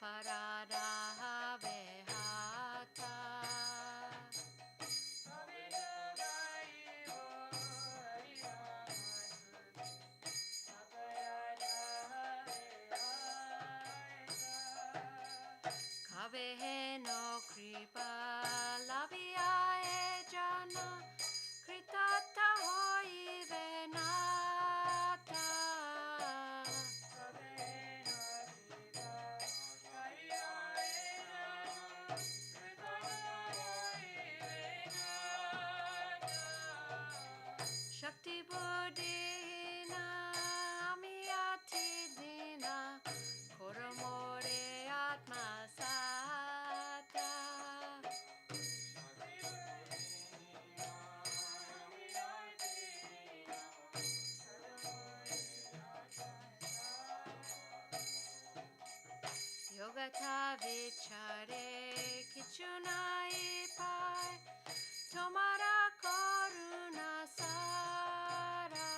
Parada Vehata Kavehe no kripa labia e jana kritata hoi venata Shakti Buddhina Amiyati Dina Koromore Atma Sata Yogata Vichare Kichunai Pai Tomara Koruna Sara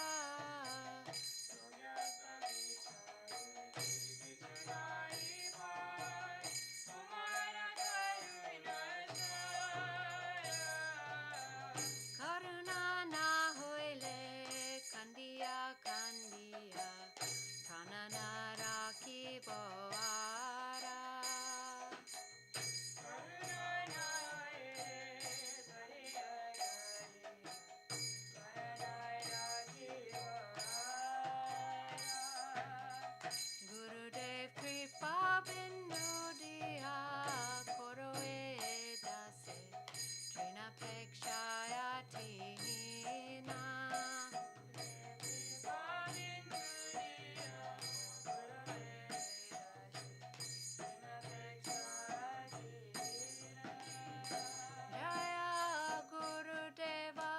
Karuna na hoile Kandiya Kandiya Pranana Raki Boara Gurudev Kripa Bindu Diya Koroe Dase Trina Pekshayati Hina Jaya Gurudeva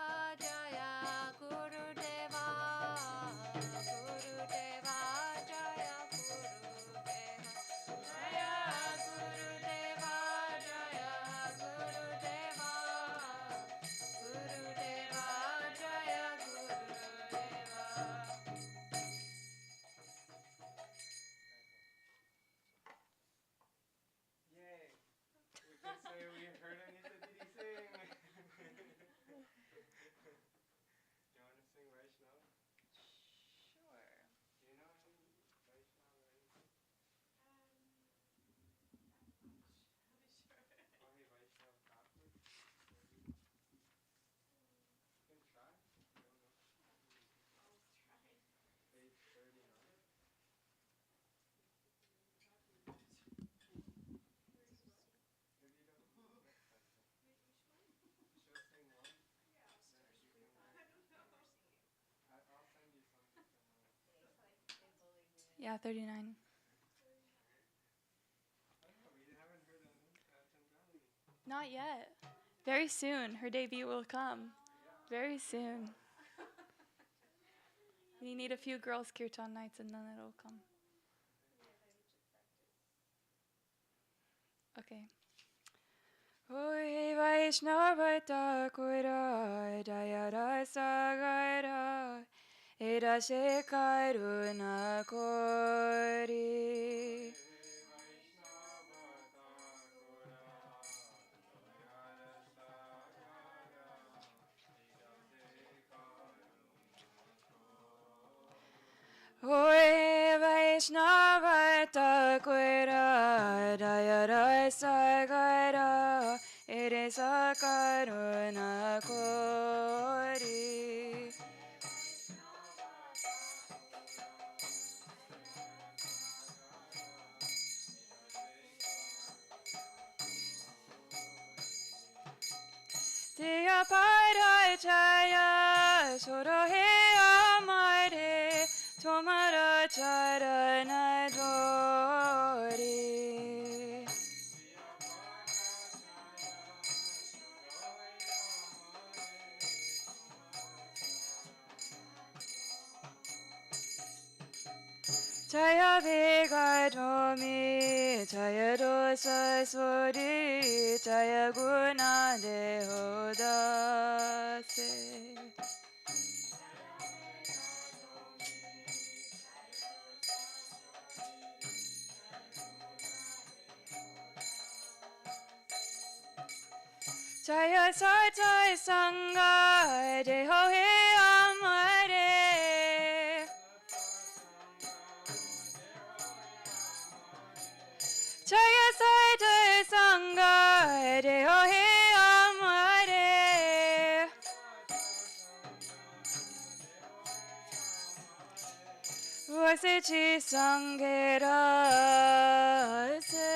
Jaya Gurudeva Gurudeva Jaya Gurudeva Jaya Gurudeva Jaya Gurudeva Gurudeva Jaya Gurudeva Yay! We can say we heard Anita Didi sing! Do you want to sing Vaishnav? Sure. Do you know any Vaishnav or anything? Not much. Sure. Only Vaishnav Catholic? You can try. I don't know. I'll try. Page 39. If you don't know, that's fine. Wait, which one? She'll sing one. Yeah, I'll Then start. you can I don't know. I'll send you something from Yeah, 39. I don't know, we haven't heard Chandrali. Not yet. Very soon, her debut will come. Very soon. We need a few girls' kirtan nights and then it'll come. Okay. Oi Vaishnava Thakura Jaya Rasagara Edase Karuna Kori Oi Vaishnava Thakura Jaya Rasagara Edase Karuna Kori Tiya Parajaya Sorohe Amare Tomara Charana Dori Jaya Vegadomi Jaya Dosa Sori Jaya Guna Dehodase Jaya Satai Sangha Deho He Amare Jaya Satai Sangha Deho He Amare Vasichi Sangera Se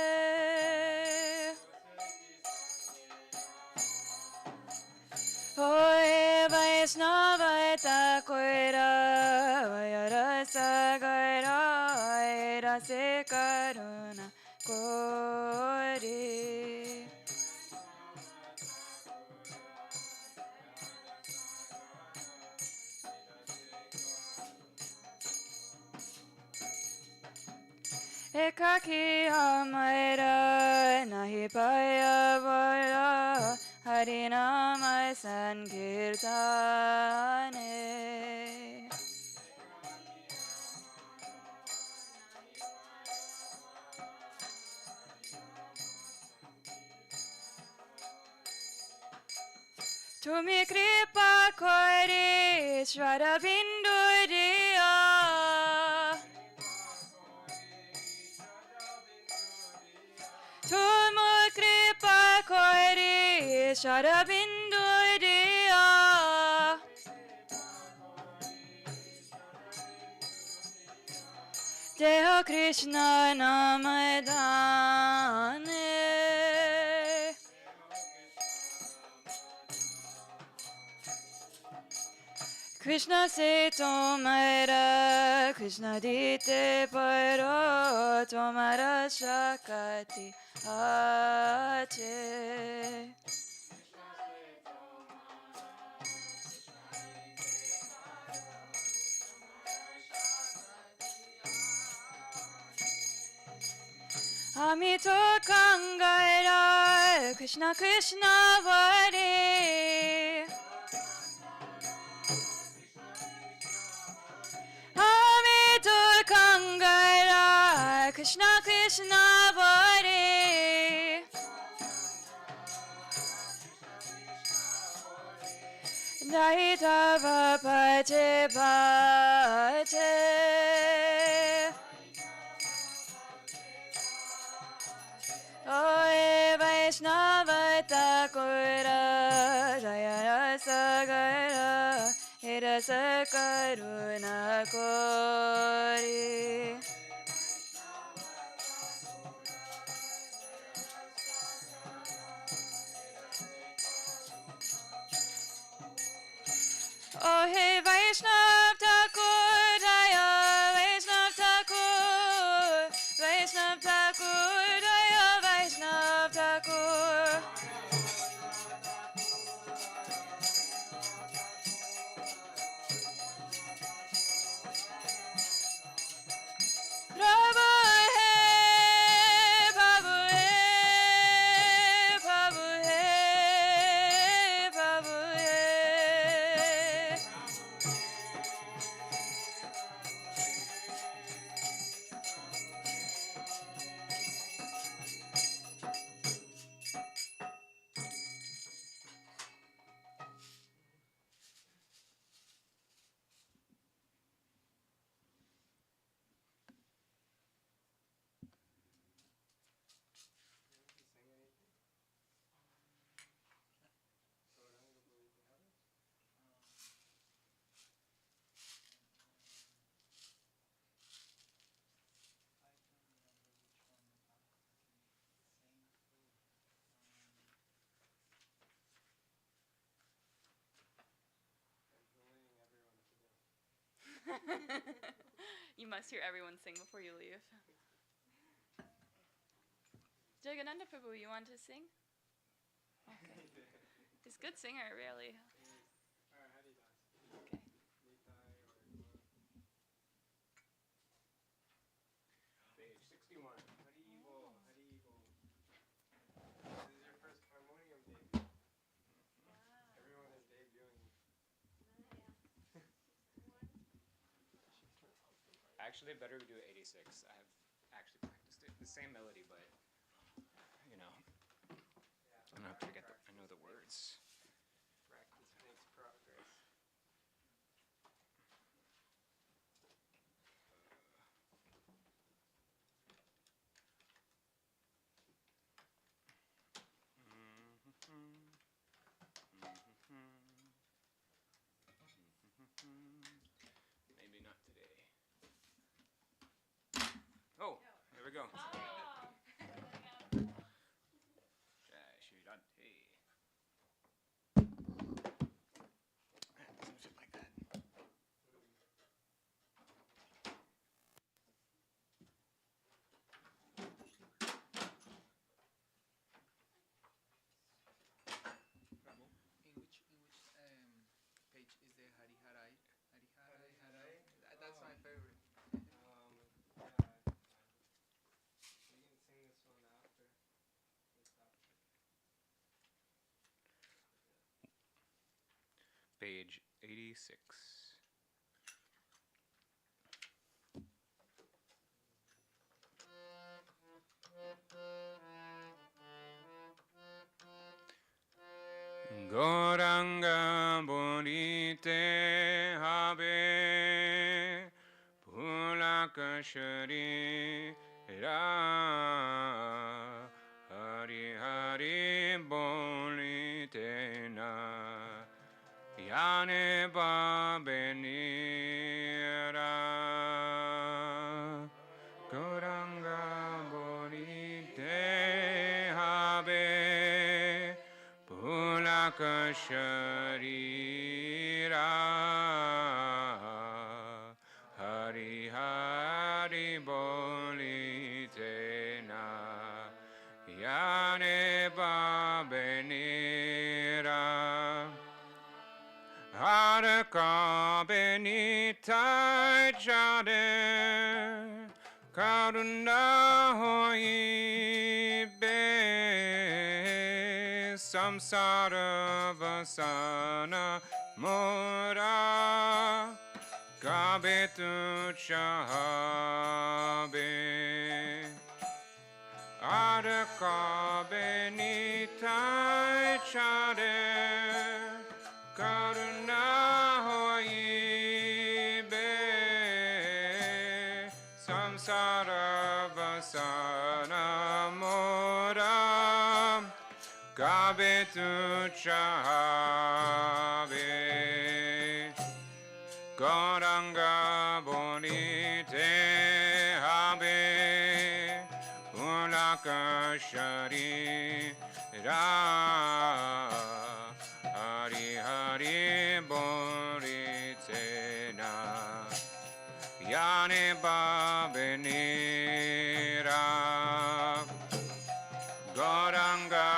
Hoye Vaishnava Takoira Vayara Sagara Vaira Se Karuna Kori Ekaki Amara Nahi Paya Vara Harinama Sankirtane Tumi Kripa Kori Shvara Binduriya Tumu Kripa Kori Shvara Binduriya Deho Krishna Namadane Krishna se tomara Krishna dite paro tomara shakati ache Amito Kangara Krishna Krishna Vari Amito Kangara Krishna Krishna Vari Daitava Pache Pache Oye Vaishnava Thakura Jaya Rasa Gara Rasa Karuna Kori Oh hey Vaishnav Thakur Jaya Vaishnav Thakur Vaishnav Thakur Jaya Vaishnav Thakur Prabhu hey Prabhu hey Prabhu hey Prabhu hey You must hear everyone sing before you leave. Jagananda Prabhu, you want to sing? Okay. He's a good singer, really. Okay. Page 61. Hari Bol, Hari Bol. This is your first harmonium debut. Everyone is debuting. Actually, better we do 86. I have actually practiced it. The same melody, but, you know. don't forget I know the words. Practice makes progress. Maybe not today. Oh, there we go. Jai Shri Radhe. Doesn't fit like that. In which page is the Hariharai? Hariharai, Hariharai? That's my favorite. Yeah, we can sing this one after. Page 86. Goranga bonite habe pulakashari ra hari hari bonite na yane babenira goranga bonite habe pulakasharira hari hari bolitena yane babenira haraka benitai jade karuna hoi be samsara vasana mora gabetu chahabe haraka benitai jade karuna hoi be samsara vasana mora gabetu chahabe goranga bonite habe ulakashari ra hari hari bonitena yane babenira goranga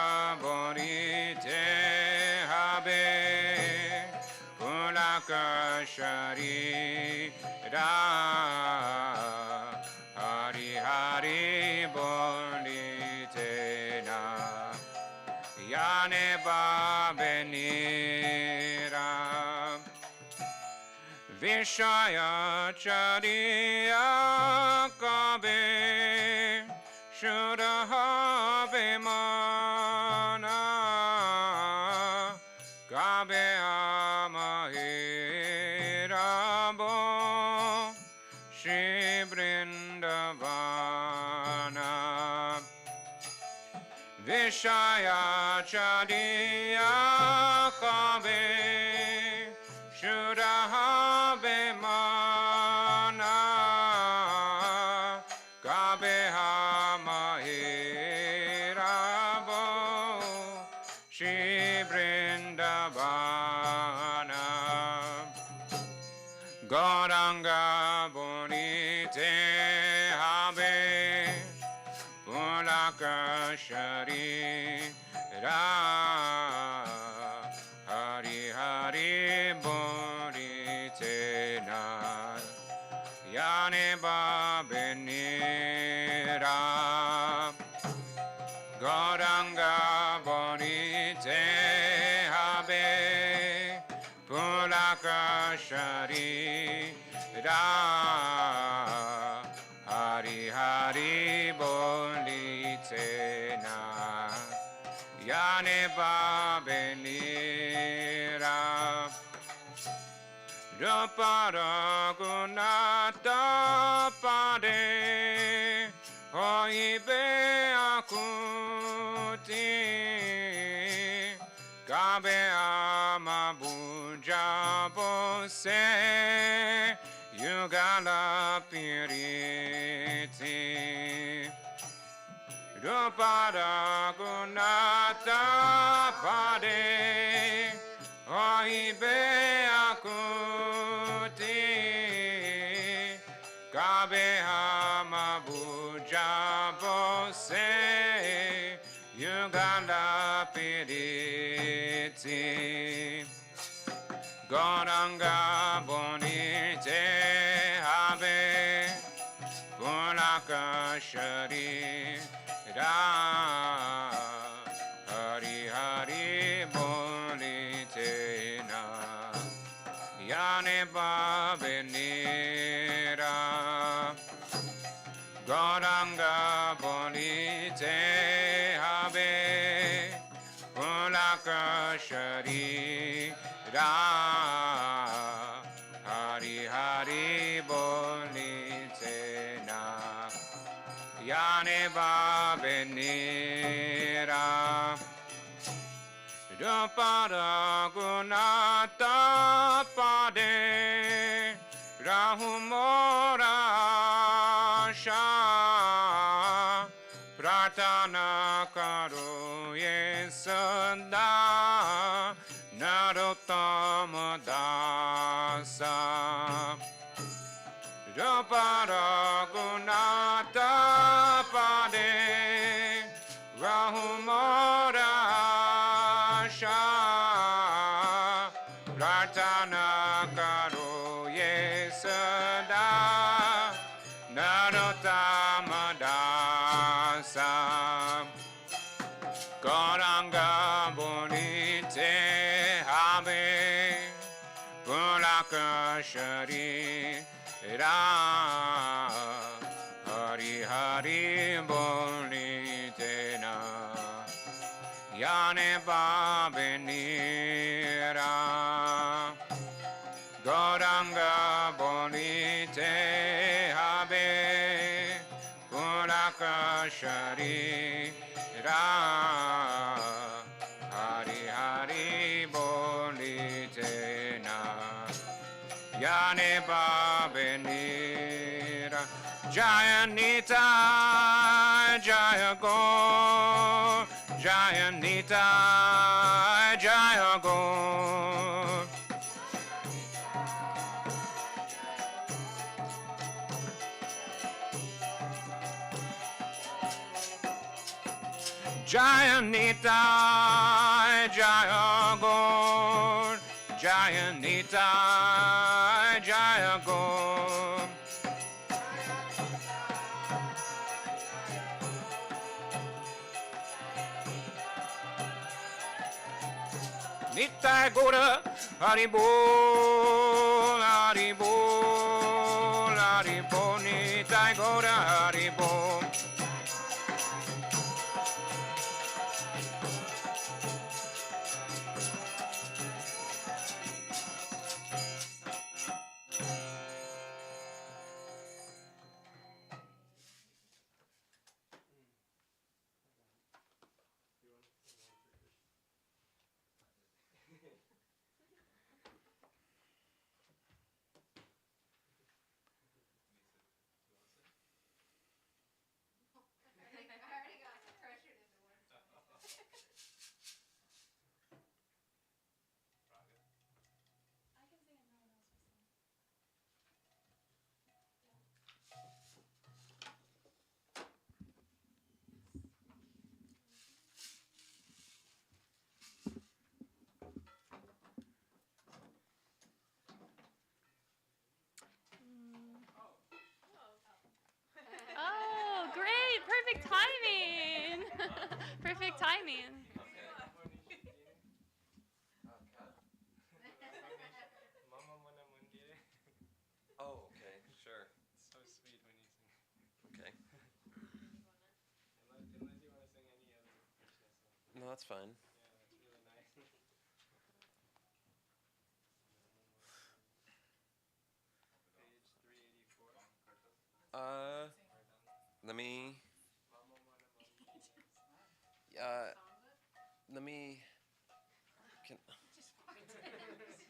bonite habe pulakashari ra hari hari bonitena yane babenira vishaya chariya kabe shurahabe mana kabe amahirabo Shri Vrindavana Vishaya chariya kabe shurahabe mana kabe hamahirabo Shri Vrindavana Goranga bonite habe pulakashari ra hari hari bonitena yane babenira goranga bonite habe pulakashari ra hari hari bonitena yane Dopara gunata pade Hoibe akuti Gabe amabuja bose Yugala piriti Dopara gunata pade Hoibe akuti Gabe hamabuja bose Yugala piriti Goranga bonite habe Punaka shari da Hari hari bonite na Yane babenira Goranga bonite habe Punaka shari da Hari hari bonite na Yane babenira Dopara gunata pade Rahumora sha Pratana karo yesanda Narottama dasa Dopara gunata pade Rahumora sha Pratana karo yesada Narottama dasa Goranga bonite habe Pulaka shari ra Hari hari bonite na Yane babenira Goranga bonite habe Pulaka shari ra Hari hari bonite na Yane babenira Jayanita Jaya go Jayanita Jaya go Jayanita Jaya go Jayanita Jaya go Nitai Gora Haribol Haribol Haribol Nitai Gora Haribol Oh, great! Perfect timing! Perfect timing. Mama Mona Mundire. Oh, okay, sure. It's so sweet when you sing. Okay. Unless you want to sing any other Krishna song. No, that's fine. Yeah, that's really nice. Let me. Let me. Can,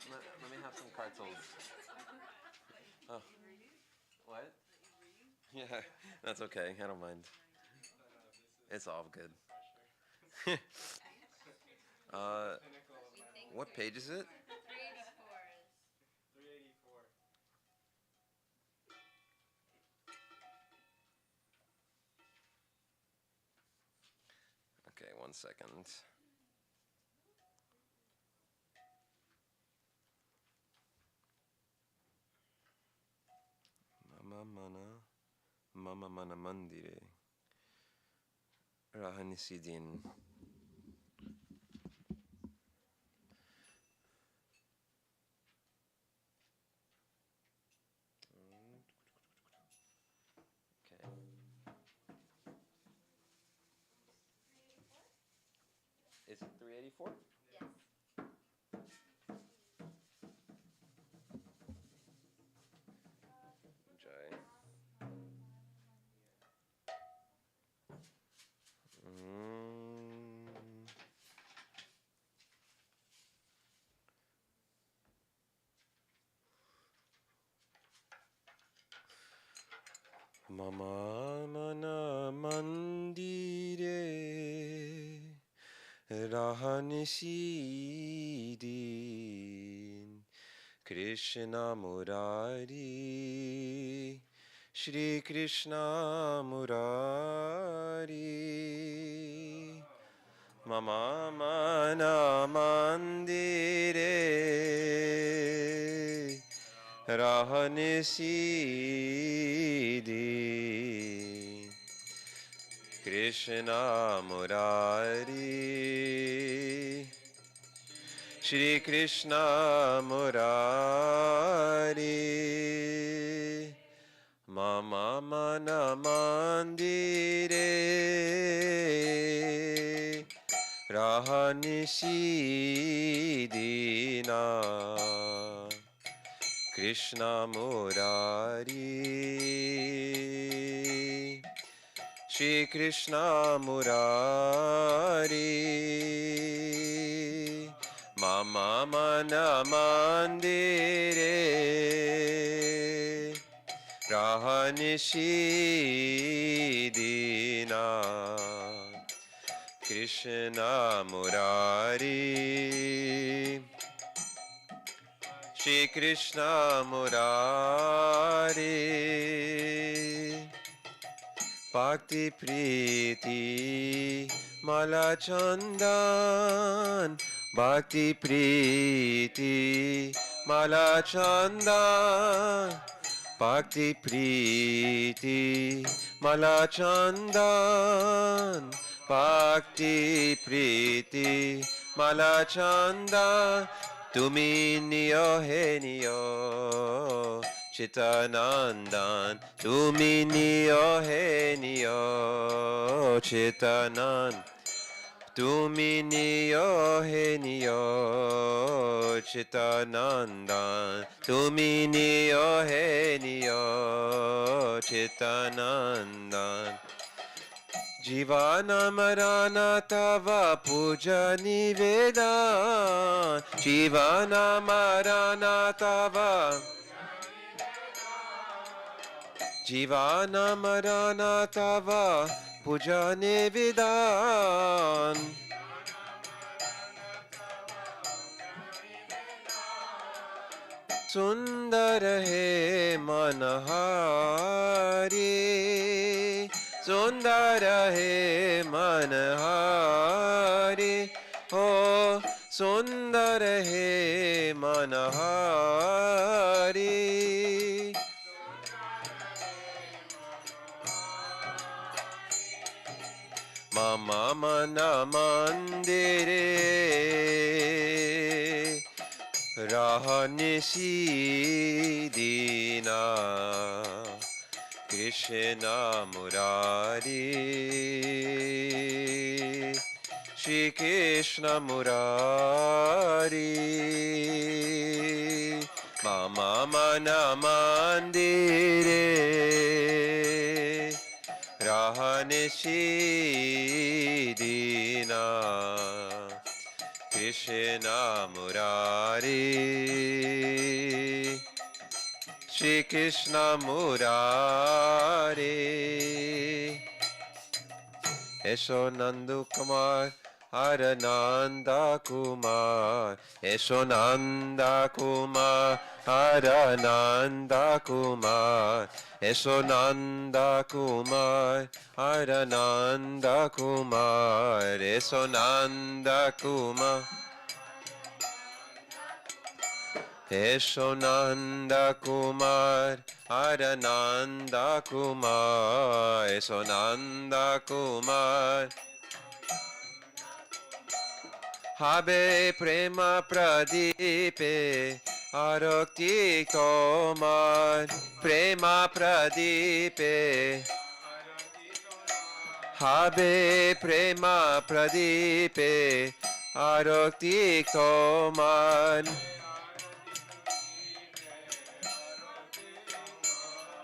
let me have some cartels. Oh. What? Yeah, that's okay. I don't mind. It's all good. What page is it? 384. Okay, 1 second. Mama mana mandire. Rahanisidin. Okay. Is it 384? Jai. Mama mana mandire rahanisidin Krishna Murari Shri Krishna Murari Mama mana mandire Rahanisidin Krishna Murari Shri Krishna Murari Mama mana mandire Rahanisidina Krishna Murari Shri Krishna Murari Mama mana mandire Rahanisidina Krishna Murari Shri Krishna Murari Bhakti Priti Malachandan Bhakti Priti Malachandan Bhakti Priti Malachandan Bhakti Priti Malachandan Tumi niyo he niyo Chitanandan Tumi niyo he niyo Chitanan Tumi niyo he niyo Chitanandan Tumi niyo he niyo Chitanandan Jivana marana tava puja nivedan Jivana marana tava Jivana marana tava puja nivedan Sundar hai manhari Sundar hai manhari Oh Sundar hai manhari Mama mana mandire Rahanisidina Krishna Murari Shri Krishna Murari Mama mana mandire Nisidina Krishna Murari Shri Krishna Murari Yeshonandu Kumar Harananda Kumar Yeshonanda Kumar Harananda Kumar Yeshonanda Kumar Harananda Kumar Yeshonanda Kumar Yeshonanda Kumar Harananda Kumar Yeshonanda Kumar Habe Prema Pradipe Arokti Tomar Prema Pradipe Habe Prema Pradipe Arokti Tomar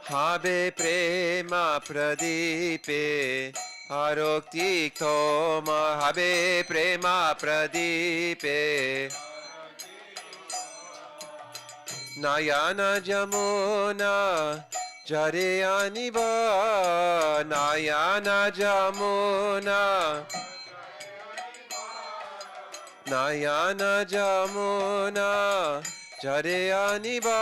Habe Prema Pradipe Arokti Tomar Habe Prema Pradipe Nayana Jamuna Jare Aniba Nayana Jamuna Nayana Jamuna Jare Aniba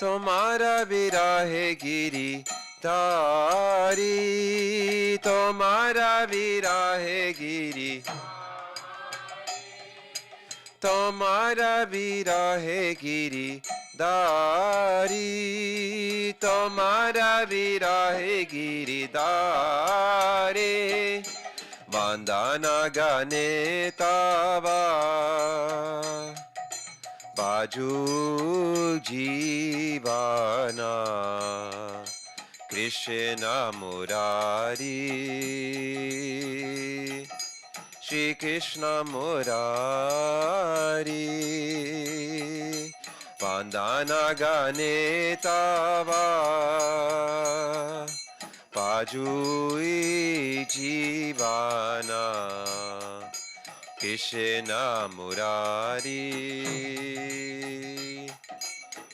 Tomara virahe giri tari Tomara virahe giri Tomara virahe giri dari Tomara virahe giri dari Vandana gane tava Baju Jivana Krishna Murari Shri Krishna Murari Vandana Gane Tava Baju Jivana Krishna Murari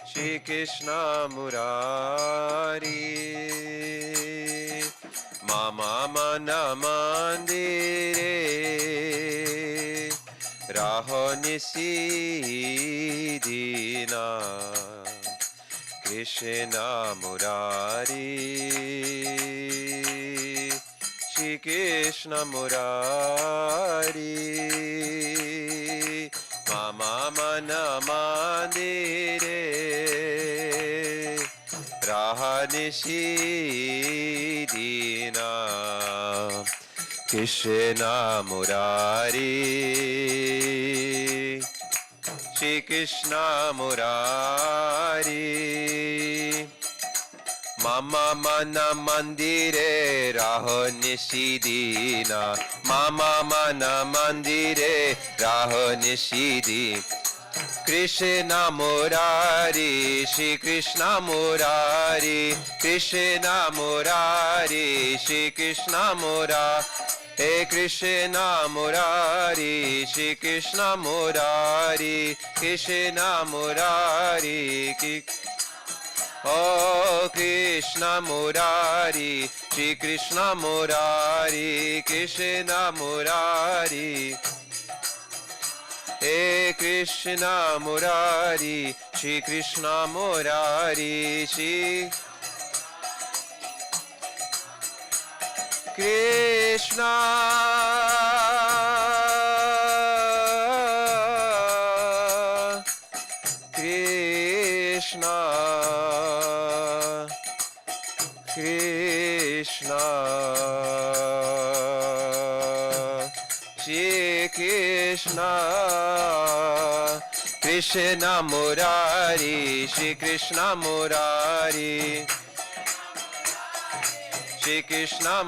Shri Krishna Murari Mama Mana Mandire Raho Nisidina Krishna Murari Shri Krishna Murari Mama Mana Mandire Raha Nisidina Krishna Murari Shri Krishna Murari Mama Mana Mandire Raho Nisidina Mama Mana Mandire Raho Nisidina Krishna Murari Shri Krishna Murari Krishna Murari Shri Krishna Murari He Krishna Murari Shri Krishna Murari Krishna Murari Oh Krishna Murari Shri Krishna Murari Krishna Murari He Krishna Murari Shri Krishna Murari Shri Krishna Krishna Krishna Shri Krishna Krishna Murari Shri Krishna Murari Shri Krishna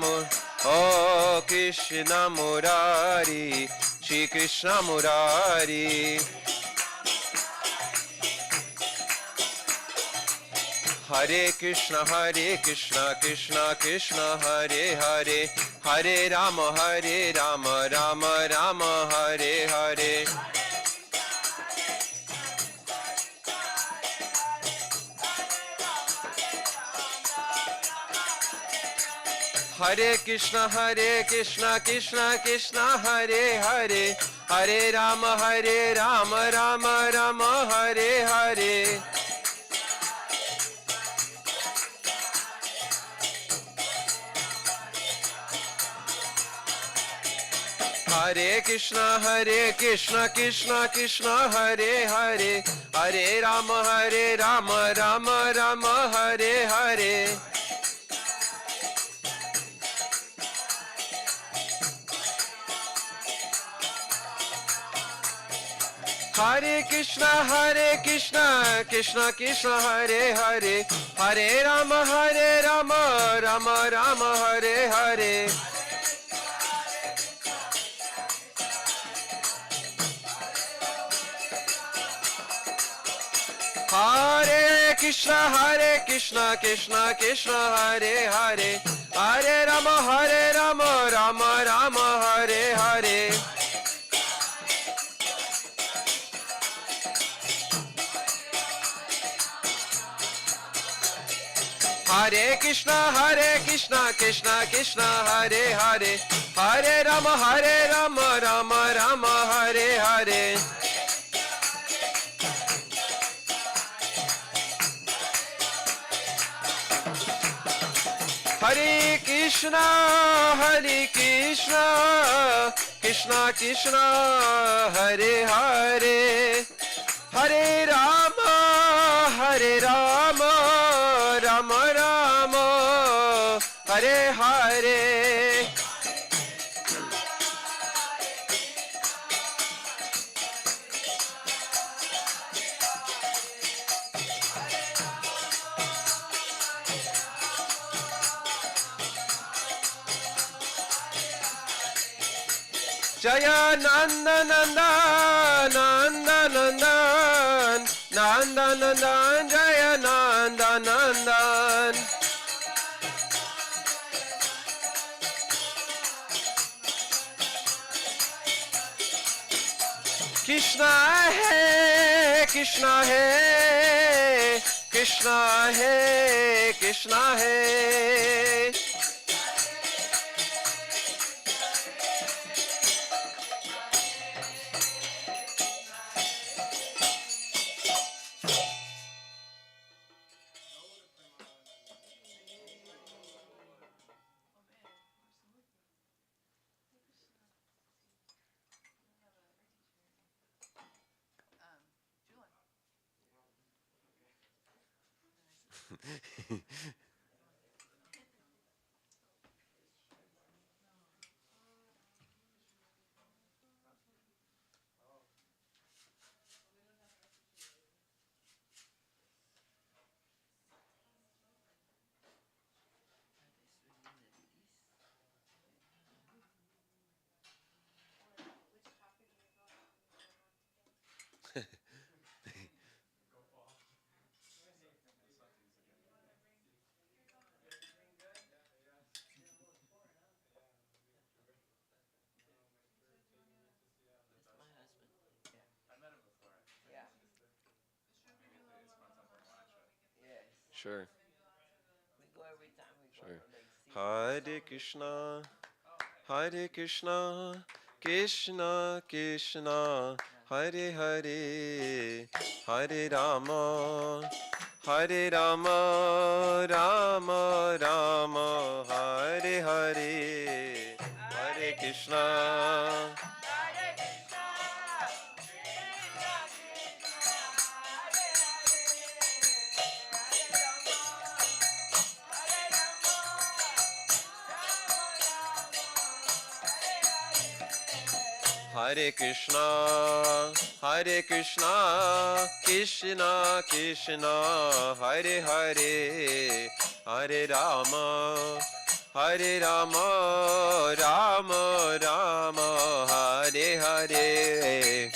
Oh Krishna Murari Shri Krishna Murari Hare Krishna, Krishna Krishna, Hare Hare, Hare Rama, Rama Rama, Hare Hare. Hare Krishna, Krishna Krishna, Hare Hare, Hare Rama, Rama Rama, Hare Hare. Hare Krishna, Krishna Krishna, Hare Hare, Hare Rama, Rama Rama, Hare Hare. Hare Krishna, Krishna Krishna, Hare Hare, Hare Rama, Rama Rama, Hare Hare. Hare Krishna, Krishna Krishna, Hare Hare, Hare Rama, Rama Rama, Hare Hare. Hare Krishna, Krishna Hare Hare, Hare Rama, Rama Rama, Hare Hare. Hare Krishna, Krishna Krishna, Hare Hare, Hare Rama, Rama Rama, Hare Hare. Jaya Nanda Nanda, Nanda Nandan, Nanda Nandan, Jaya Nanda Nandan. Krishna hai, Krishna hai, Krishna hai, Krishna hai. Sure. Sure. Hare Krishna, Krishna Krishna, Hare Hare, Hare Rama, Rama Rama, Hare Hare, Hare Krishna. Hare Krishna, Krishna Krishna, Hare Hare, Hare Rama, Rama Rama, Hare Hare.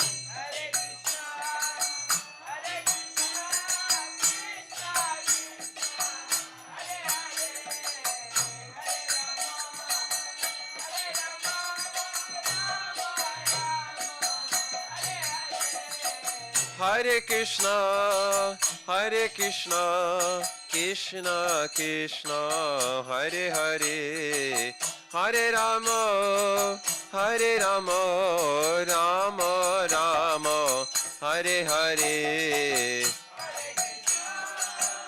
Hare Krishna, Hare Krishna, Krishna Krishna, Hare Hare, Hare Rama, Hare Rama, Rama Rama, Hare Hare,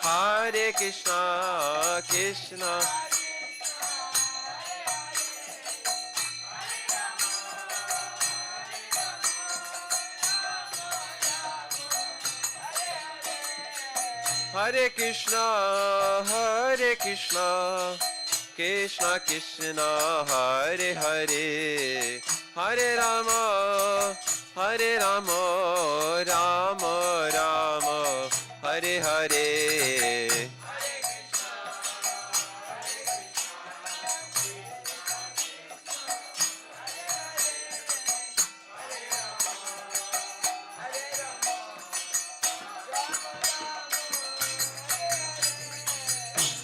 Hare Krishna, Krishna. Hare Krishna, Hare Krishna, Krishna Krishna, Hare Hare, Hare Rama, Hare Rama, Rama Rama, Hare Hare.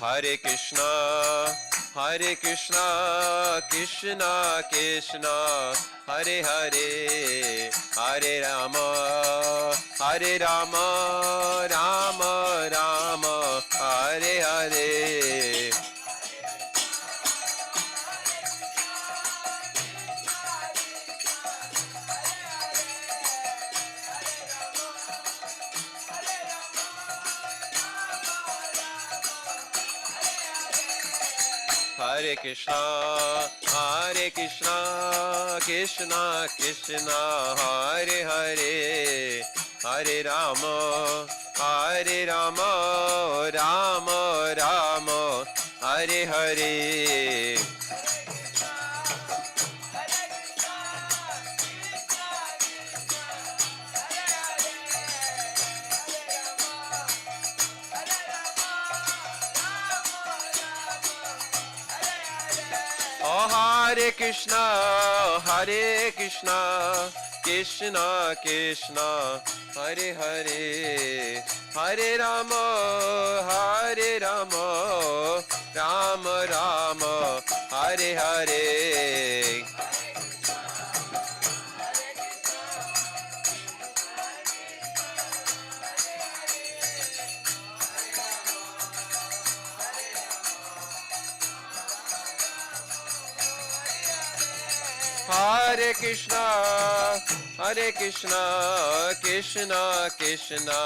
Hare Krishna, Hare Krishna, Krishna Krishna, Hare Hare, Hare Rama, Hare Rama, Rama Rama, Hare Hare. Hare Krishna, Hare Krishna, Krishna Krishna, Hare Hare, Hare Rama, Hare Rama, Rama Rama, Hare Hare. Oh, Hare Krishna, Hare Krishna, Krishna Krishna, Hare Hare, Hare Rama, Hare Rama, Rama Rama, Hare Hare. Hare Krishna, Hare Krishna, Krishna Krishna,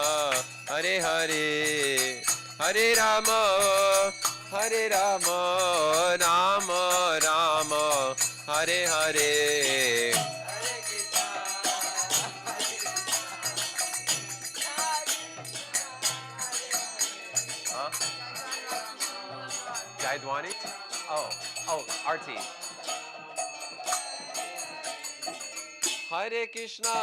Hare Hare, Hare Rama, Hare Rama, Rama Rama, Hare Hare. Huh? Jaidwani? Oh, Arti. Hare Krishna,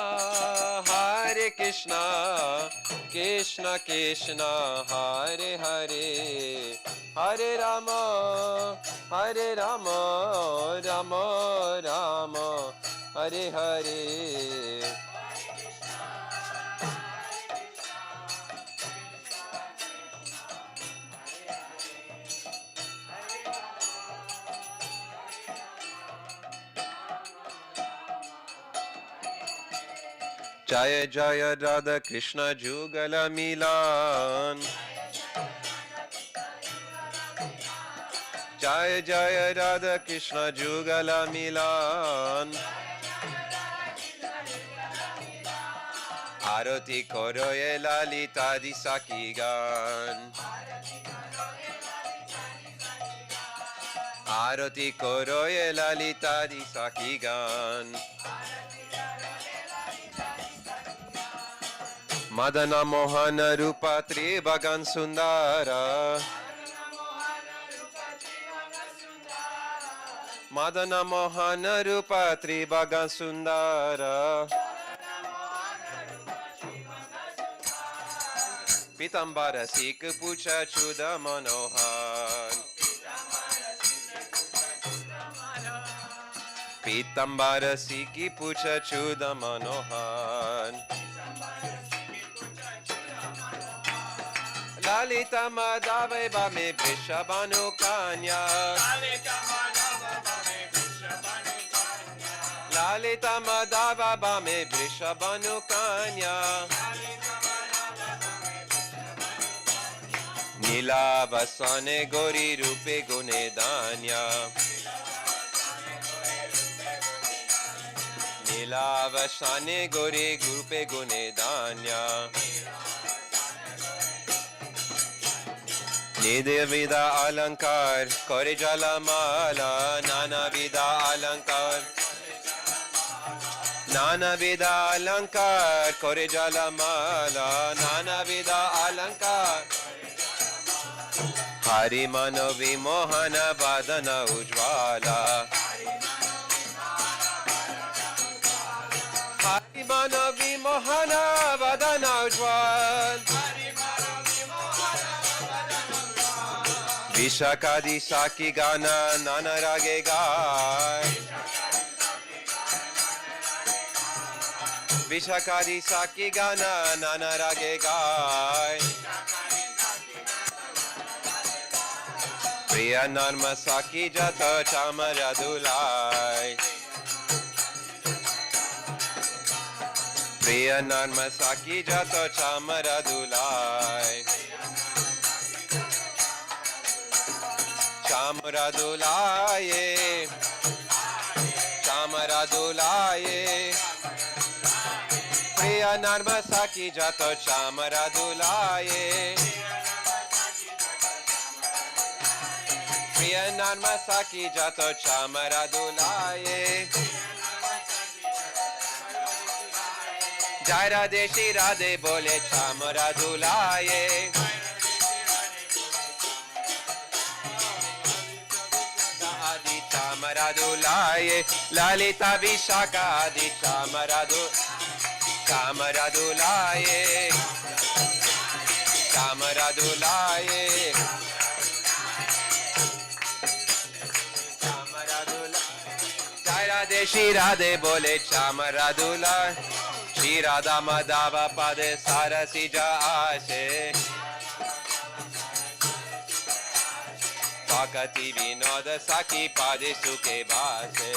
Hare Krishna, Krishna Krishna, Hare Hare, Hare Rama, Hare Rama, Rama Rama, Hare Hare. Jaya Jaya Radha Krishna Jugala Milan. Jaya Jaya Radha Krishna Jugala Milan. Arati koro ye lalita di sakigan. Arati koro ye lalita di sakigan. Madana Mohana Rupa Tribagan Sundara. Madana Mohana Rupa Tribagan Sundara. Pitambara Sikh Pucha Chuda Manohan. Pitambara Sikh Pucha Chuda Manohan. Lalita Madhava Bame Vrishabhanu Kanya. Lalita Madhava Bame Vrishabhanu Kanya Nila Vasane Gori Rupe Gune Danya Nila Vasane Gori Rupe Gune Danya Nidya Vida Alankar Kore Jala Mala Nana Vida Alankar Nana Vida Alankar Kore Jala Mala Nana Vida Alankar Hari Manavi Mohana Vadana Ujvala Hari Manavi Mohana Vadana Ujvala Vishakadi Saki Gana Nana Rage Gai Vishakadi Saki Gana Nana Rage Gai Priya Narma Saki Jata Chamara Dulai Priya Narma Saki Jata Chamara Dulai Chamara Dulaye Chamara Dulaye Priya Narma Saki Jata Chamara Dulaye Priya Narma Saki Jata Chamara Dulaye Jai Radhe Shri Radhe Bole Chamara Dulaye Adi Chamara Dulaye Lalita Vishaka Adi Chamara Dulaye Chamara Dulaye Jai Radhe Shri Radhe Bole Chamara Dulaye Shri Radha Madhava Pade Sarasi Jaashe Pakati Vinoda Saki Pade Sukhe Bhase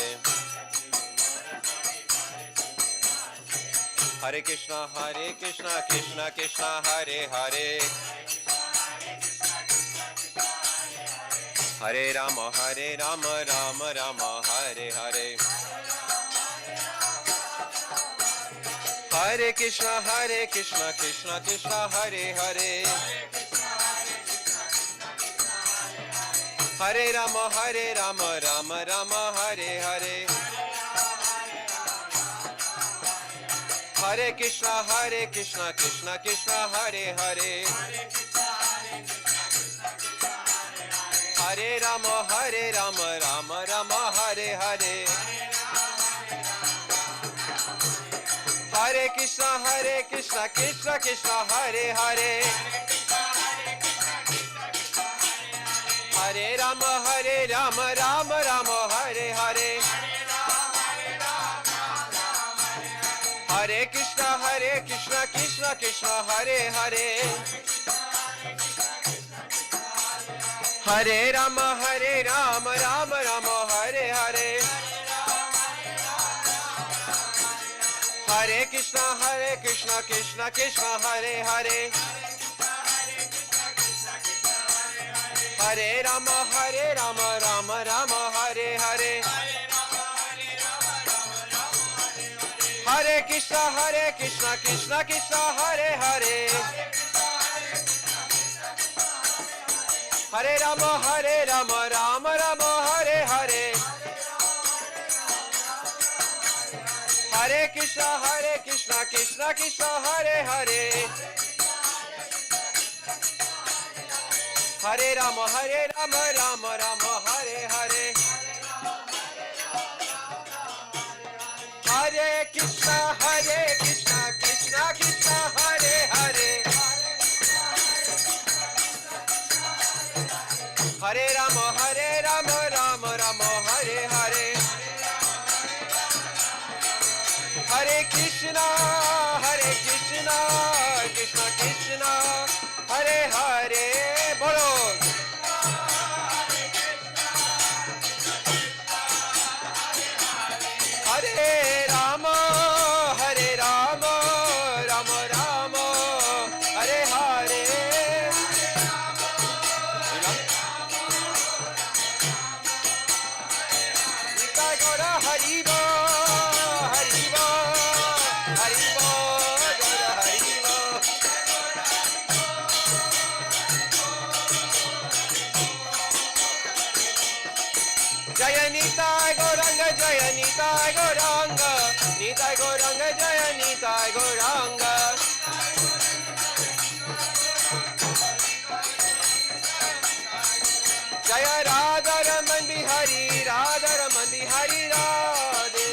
Hare Krishna Krishna Krishna Hare Hare Hare Rama Rama Rama Hare Hare Hare Krishna Krishna Krishna Hare Hare Hare Rama Rama Rama Hare Hare Hare Krishna Krishna Krishna Hare Hare Hare Rama Rama Rama Hare Hare Hare Krishna Krishna Krishna Hare Hare Hare Rama Rama Rama Hare Hare Hare Krishna Krishna Krishna Hare Hare Hare Rama Rama Rama Hare Hare Hare Krishna Krishna Hare Hare Hare Rama Rama Rama Hare Hare Hare Krishna Krishna Hare Hare Hare Rama Rama Rama Hare Hare Hare Krishna Krishna Hare Hare Hare Rama Rama Rama Hare Hare Hare Krishna Krishna Krishna Hare Hare Hare Rama Rama Hare Hare Hare Krishna Krishna Krishna Hare Hare Bolo Hare Haribo, Gaura Haribo. Jaya Nitai Gauranga, Jaya Nitai Gauranga, Nitai Gauranga, Jaya Nitai Gauranga. Jaya Radha Raman Bihari, Radha Raman Bihari Radhe.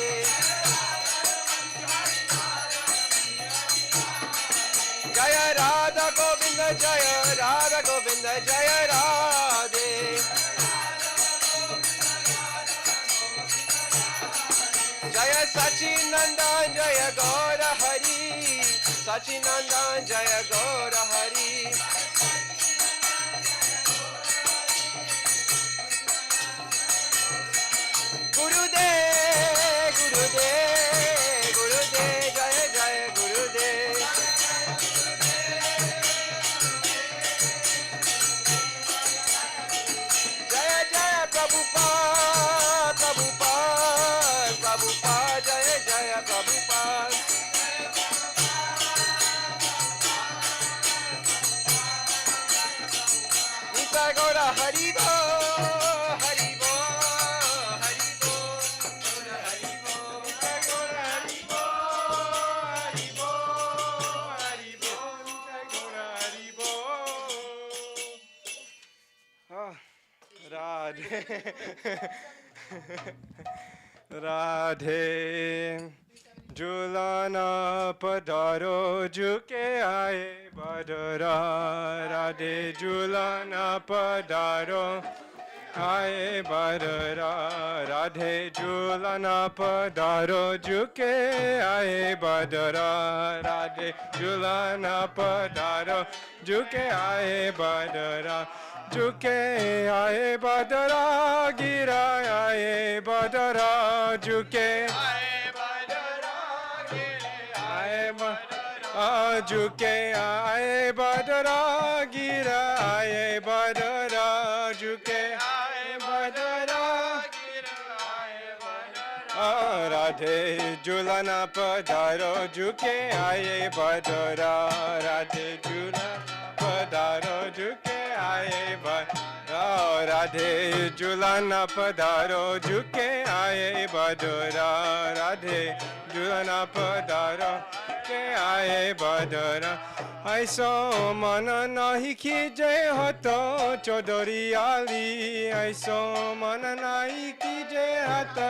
Jaya Radha Govinda, Jaya Radha Govinda, Jaya Radhe. Jaya Sachinandan, Jaya Gaura Hari, Sachinandan, Jaya Gaura Hari. Gurudev, Gurudev, Gurudev, Jaya Jaya Gurudev. Jaya Jaya Prabhupada, Prabhupada, Prabhupada, Jaya Jaya Prabhupada. Nitai Gaura Haribo, Haribo, Haribo, Gaura Haribo. Nitai Gaura Haribo, Haribo, Haribo, Nitai Gaura Haribo. Ah, Radhe, Radhe, Jhulana padaro juke aaye badara. Radhe Jhulana padaro aaye badara. Radhe Jhulana padaro juke aaye badara. Radhe Jhulana padaro juke aaye badara. Juke aaye badara, gira aaye badara, juke aaye badara, gira aaye badara, juke aaye badara, gira aaye badara, juke aaye badara, gira aaye badara. Radhe Jhulana padaro, juke aaye badara. Radhe Jhulana padaro, juke aaye badara. Radhe Jhulana padaro, juke aaye badara. Radhe Jhulana padaro, juke aaye badara. Aiso mana nahi kije hato chodori ali. Aiso mana nahi kije hato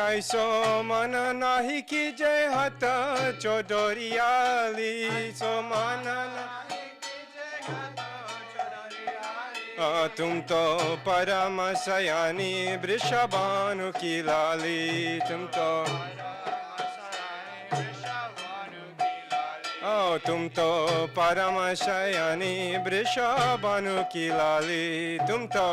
aiso mana nahi kije hata chodori ali. So mana nahi kije hata chodori ali. Tum to parama sayani vrishabhanu ki lali. Tum to tum to parama sayani vrishabhanu ki lali. Tum to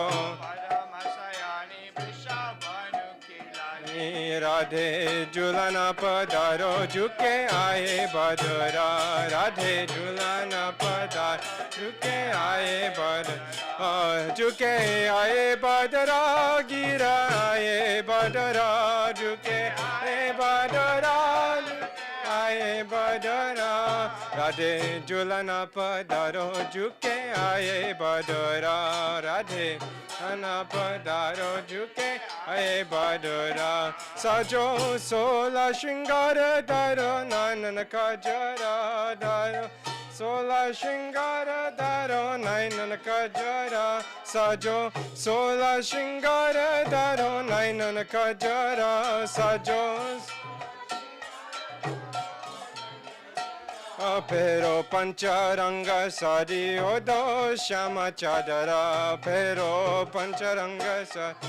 Radhe Jhulana padaro, juke aaye badara. Radhe Jhulana padaro, juke aaye badara. Juke aaye badara, gira aaye badara, juke aaye badara, aaye badara. Radhe Jhulana padaro, juke aaye badara. Radhe Jhulana padaro, juke aaye badara. Sajo sola shingara daro, nanan kajara daro. Sola shingara daro, nanan kajara. Sajo sola shingara daro, nanan kajara. Sajo pero pancharanga sari odo shama chadara. Pero pancharanga sari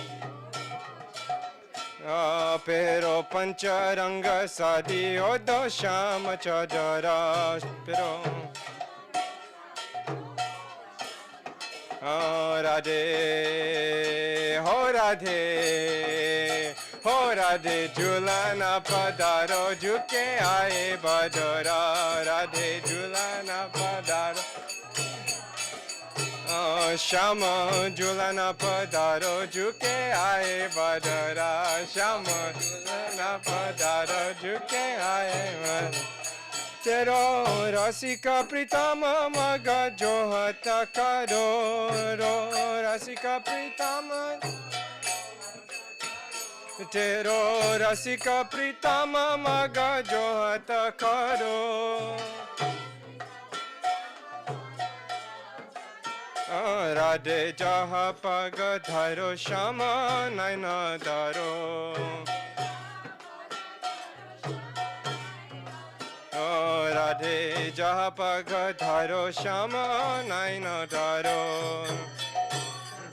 pero pancharanga sadi odo shama chadara. Pero Radhe, ho Radhe, ho Radhe Jhulana padaro, juke aaye badara. Radhe Jhulana padaro, Shyam झूलन पधारो झुके आए बदरा श्याम झूलन पधारो झुके आए बदरा तेरो रसिक प्रीतम मग जो हत करो रो रसिक प्रीतम तेरो रसिक प्रीतम मग जो हत करो राधे जहा पग धरो श्याम नयन धरो राधे जहा पग धरो श्याम नयन धरो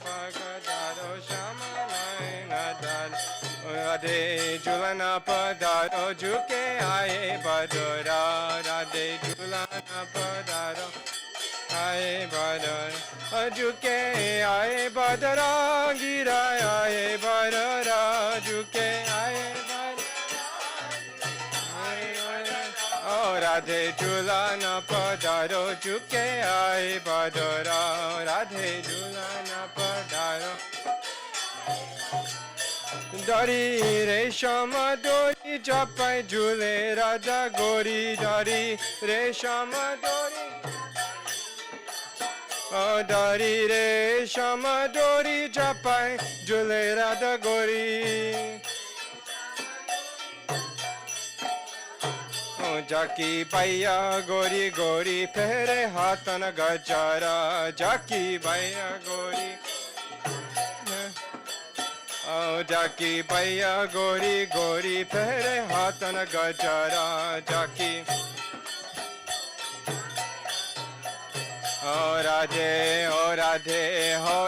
पग धरो श्याम नयन धरो राधे झूलन पधारो झुके आए बदरा राधे झूलन पधारो आए बदरा झुके आए बदरा गिरा आए बदरा झुके आए बदरा राधे झूलन पधारो झुके आए बदरा राधे झूलन पधारो डरी रेशम डोरी जपाई झूले राधा गोरी डरी रेशम डोरी डरी रेशम डोरी जपाई झूले राधा गोरी जाकी भैया गोरी गोरी फेरे हाथन गजारा जाकी भैया गोरी जाकी भैया गोरी गोरी फेरे हाथन गजारा जाकी ओ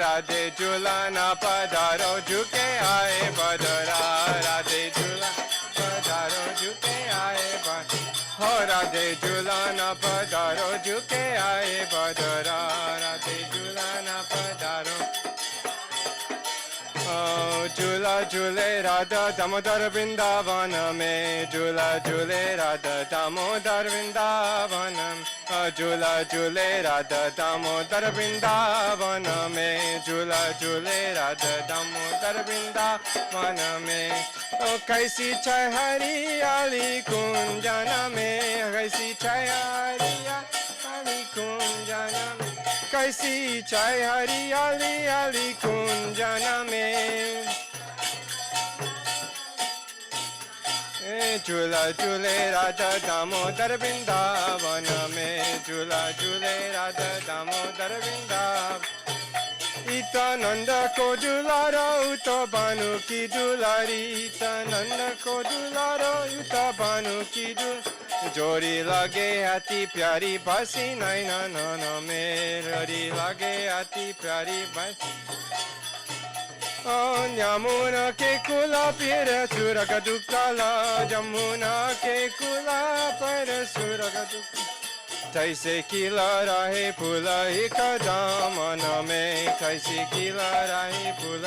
राधे झूलन पधारो झुके आए बदरा राधे झूलन पधारो झुके आए हो राधे झूलन पधारो झुके आए बदरा राधे झूलन पधारो झूला झूले राधा दामोदर वृंदावन में झूला झूले राधा दामोदर वृंदावन झूला झूले राधा दामोदर वृंदावन में झूला झूले राधा दामोदर वृंदावन में कैसी छै हरियाली कुंजन में कैसी छै हरियाली कुंजन में कैसी छै हरियाली कुंजन में झूला झूले राधा दामोदर वृंदावन में झूला झूले राधा दामोदर वृंदावन इता नंद को दुलारो तो बानु की दुलारी इता नंद को दुलारो इता बानु की जोड़ी लगे आती प्यारी बासी नैना नैना में जोड़ी लगे आती प्यारी बासी यमुना के कुला पर सुरग दुकाला यमुना के कुला पर सुरग कैसे खिला रहे फूल कदमन में कैसे खिला रहे फूल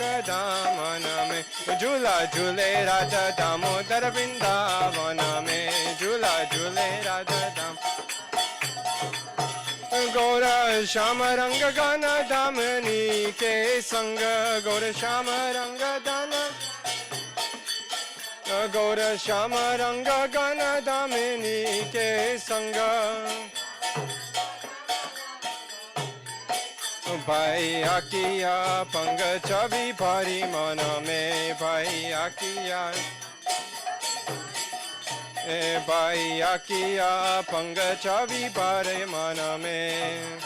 कदमन में झूला झूले राधा दामोदर वृंदावन में झूला झूले राधा दाम गौर श्याम रंग गान दामनी के संग गौर श्याम रंग दान गौर श्याम रंग गान दामिनी के संग भाई आकिया पंग छवि भारी मन में भाई आकिया भाई आकिया पंग छवि भारे मन में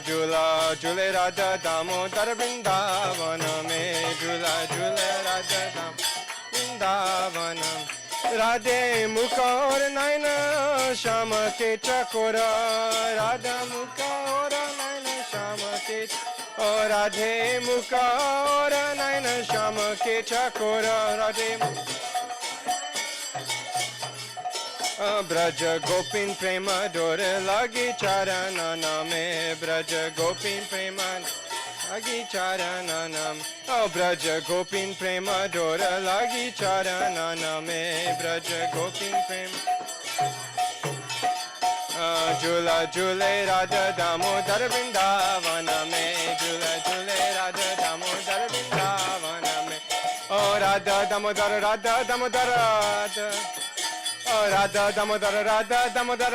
झूला झूले राधा दामोदर वृंदावन में झूला झूले राधा दाम वृंदावन राधे मुख और नैन श्याम के चकोर राधा मुख और नैन श्याम के और राधे मुख और नैन श्याम के चकोर राधे ब्रज गोपीन प्रेम डोर लगी चरण में ब्रज गोपीन प्रेम लगी चरण ब्रज गोपीन प्रेम डोर लगी चरण में ब्रज गोपीन प्रेम झूला झूले राधा दामोदर वृंदावन में झूला झूले राधा दामोदर वृंदावन में ओ राधा दामोदर राधा ओ राधा दामोदर राधा दामोदर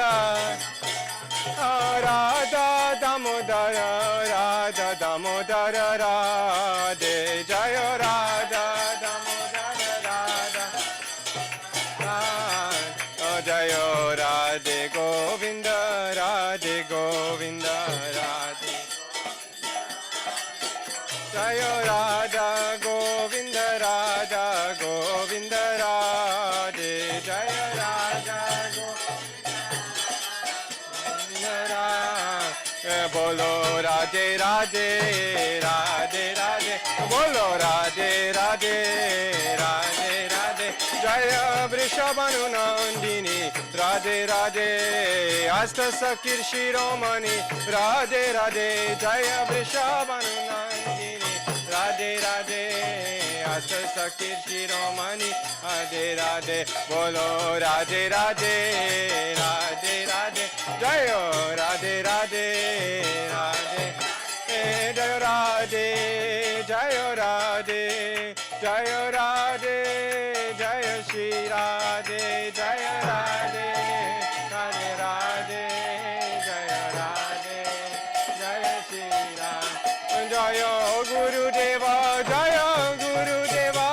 राधे जय राधा दामोदर राधा जय राधे गोविंद राधे गोविंद राधे जय राधा गोविंद राधा गोविंद राधे जय राधा बोलो राधे राधे राधे राधे बोलो राधे राधे राधे राधे जय वृषभानुनंदिनी राधे राधे हस्त सखीर शिरोमणि राधे राधे जय वृषभानुनंदिनी राधे राधे हस्त सखीर शिरोमणि राधे राधे बोलो राधे राधे राधे राधे जय राधे राधे राधे जय राधे जय राधे जय राधे जय श्री राधे जय राधे राधे राधे जय राधे जय श्री राधे जय गुरुदेवा जय गुरुदेवा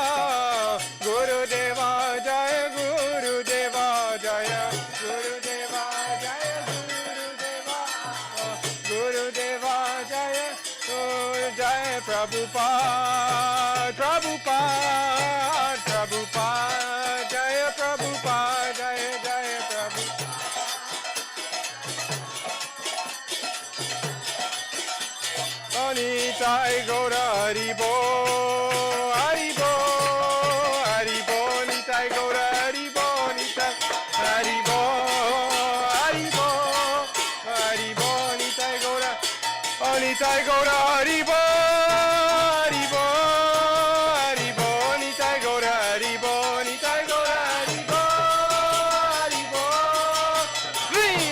गुरुदेवा जय गुरुदेवा जय गुरुदेवा जय गुरुदेवा गुरुदेवा जय जय प्रभुपाद प्रभुपाद प्रभुपाद जय प्रभुपाद जय जय Prabhupada Nitai Gora Haribo Haribo Haribo Nitai Gora Haribo Nitai Haribo Haribo Haribo Nitai Gora Nitai Gora Haribo Haribo Haribo Nitai Gora Haribo Nitai Gora Haribo Haribo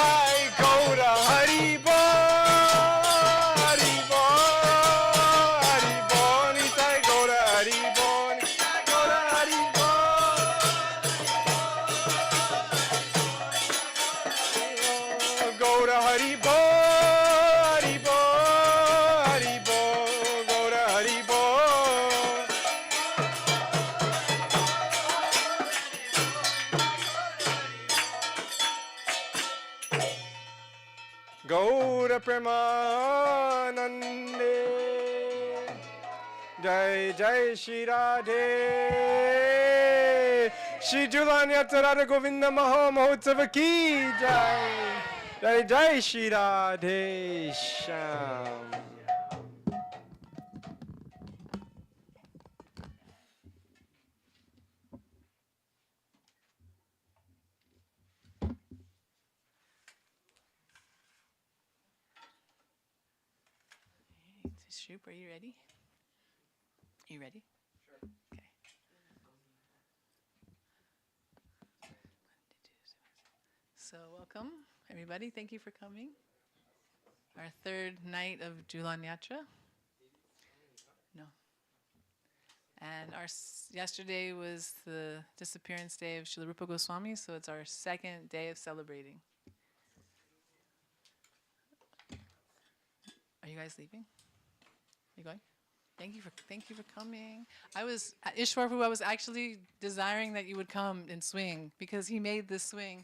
Nitai Gora Haribo गौर प्रेमानंदे जय जय श्री राधे श्री झूलन यात्रा राधा गोविंद महोत्सव की जय जय जय Shri Radhe Shyam Shroop, are you ready? You ready? Sure. Okay. So welcome, everybody. Thank you for coming. Our third night of Jhulan Yatra. No. And yesterday was the disappearance day of Srila Rupa Goswami, so it's our second day of celebrating. Are you guys leaving? You going? Thank you for coming. I was at Ishwar, I was actually desiring that you would come and swing because he made this swing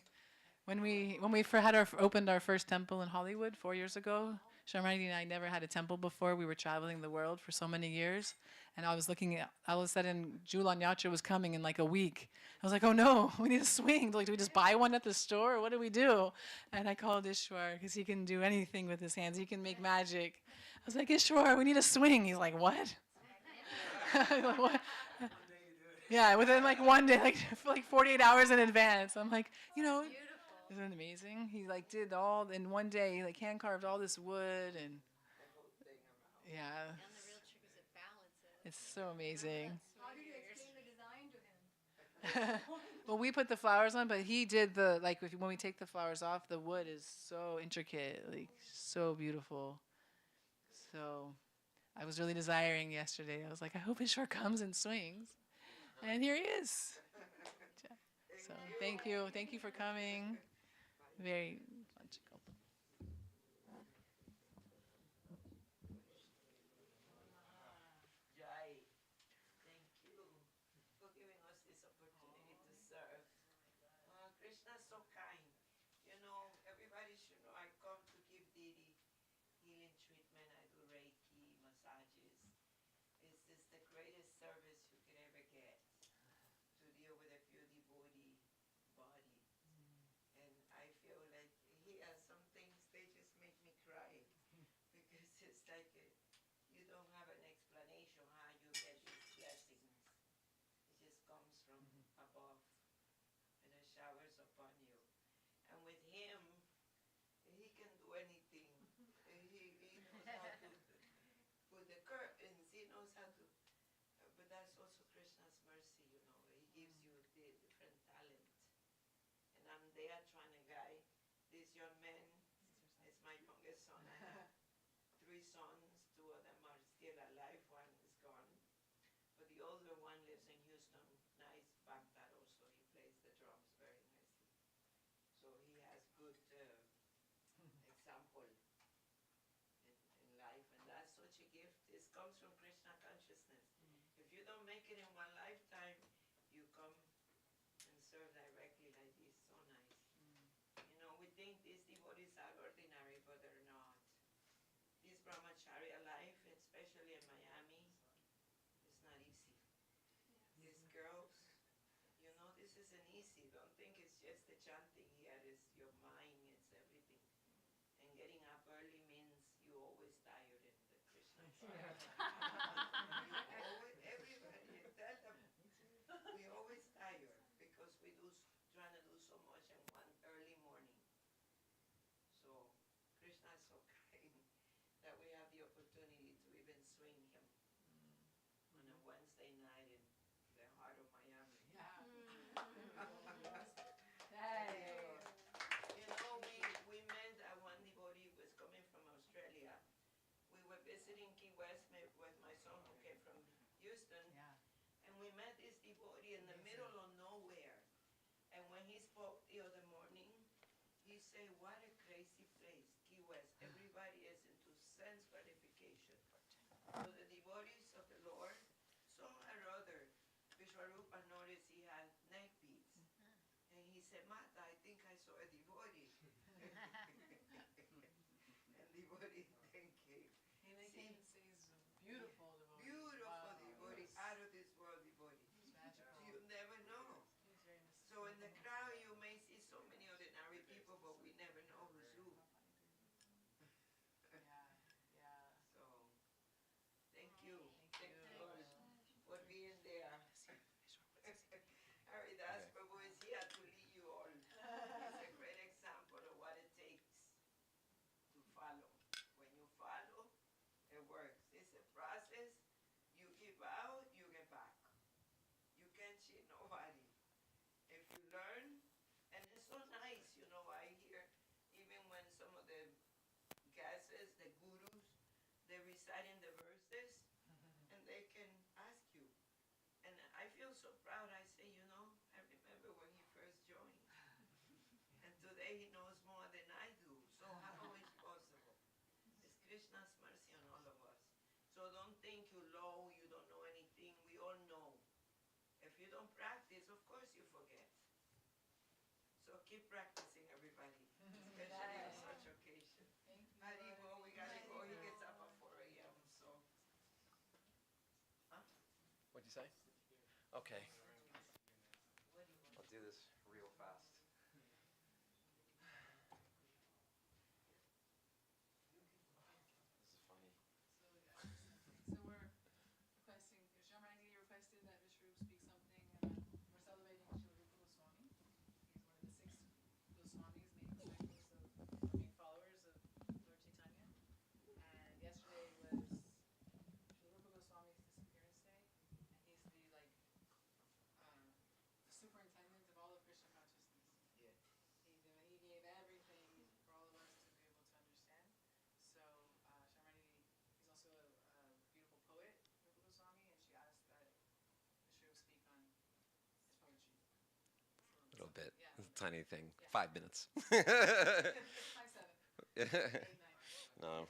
when we opened our first temple in Hollywood 4 years ago. Sharmardi and I never had a temple before. We were traveling the world for so many years, and I was looking at, all of a sudden Jhulan Yatra was coming in like a week. I was like, oh no, we need a swing. Like, do we just buy one at the store or what do we do? And I called Ishwar because he can do anything with his hands. He can make magic. I was like, Ishwar, we need a swing. He's like, what? Like, what? Yeah, within like one day, like 48 hours in advance. I'm like, isn't it amazing? He like did all in one day. He like hand carved all this wood and yeah. And the real trick is it balances. It's so amazing. How did you explain the design to him? Well, we put the flowers on, but he did the like when we take the flowers off, the wood is so intricate, like so beautiful. So I was really desiring yesterday. I was like, I hope Ishwar comes and swings, and here he is. So thank you for coming. Very logical. Jai, thank you for giving us this opportunity to serve. Krishna is so kind. You know, everybody should know I come to give Didi healing treatment. I do Reiki, massages. It's just the greatest service you could ever get to deal with a pure devotee body. And I feel like he has some things, they just make me cry. Because it's like you don't have an explanation how you get these blessings. It just comes from above and it showers upon you. And with him, he can do anything. He knows how to put the curtains, he knows how to. But that's also Krishna's mercy, you know. He gives you the different talent. And I'm there trying to guide this young man. It's my youngest son. I have 3 sons. 2 of them are still alive. 1 is gone. But the older one lives in Houston. Nice Baghdad also. He plays the drums very nicely. So he has good example in life. And that's such a gift. This comes from Krishna consciousness. If you don't make it in one lifetime, you come and serve directly like this. So nice. You know, we think these devotees are ordinary, but they're not. This brahmacharya life, especially in Miami, is not easy. These girls, you know, this isn't easy. Don't think it's just the chanting here. It's your mind, it's everything. And getting up early means you always tired in the Krishna side. Everybody, tell them, we always tired because we trying to do so much in one early morning. So Krishna is so kind that we have the opportunity to even swing him on a Wednesday night in the heart of Miami. You know, we met one devotee who was coming from Australia. We were visiting Key West with my son who came from Houston. And we met this devotee in the middle of nowhere. And when he spoke the other morning, he said, what a crazy place, Key West. Everybody is into sense gratification. So the devotees of the Lord, somehow or other, Vishwarupa noticed he had neck beads. And he said, Mata, I think I saw a devotee. And devotee then came. And they came and say he's a beautiful devotee. Beautiful devotee, out of this world devotee. Magical. You never know. He's very mystical. So in the crowd you may see so many ordinary people, but we never know who's who. So thank you. Thank you, Lord, for being there. Haridas Prabhu is here to lead you all. He's a great example of what it takes to follow. When you follow, it works. It's a process. You give out, you get back. You can't cheat nobody. If you learn, and it's so nice, you know, I hear even when some of the gases, the gurus, they're reciting the verses, and they can ask you. And I feel so proud. I say, you know, I remember when he first joined. And today he knows more than I do. So how is possible? It's Krishna's mercy on all of us. So don't think you're low, you don't know anything. We all know. If you don't practice, of course you forget. So keep practicing, everybody, especially on such occasion. Haribo, we gotta go. He gets up at 4 a.m. So. Huh? What'd you say? Okay. I'll do this real fast. This is funny. So we're requesting, Shamarangiri requested that Vishwarup speak something, and we're celebrating Srila Rupa Goswami. He's one of the 6 Goswamis, main disciples main followers of Lord Chaitanya. And yesterday was Srila Rupa Goswami's disappearance day, and he's the Tiny thing. 5 minutes. No.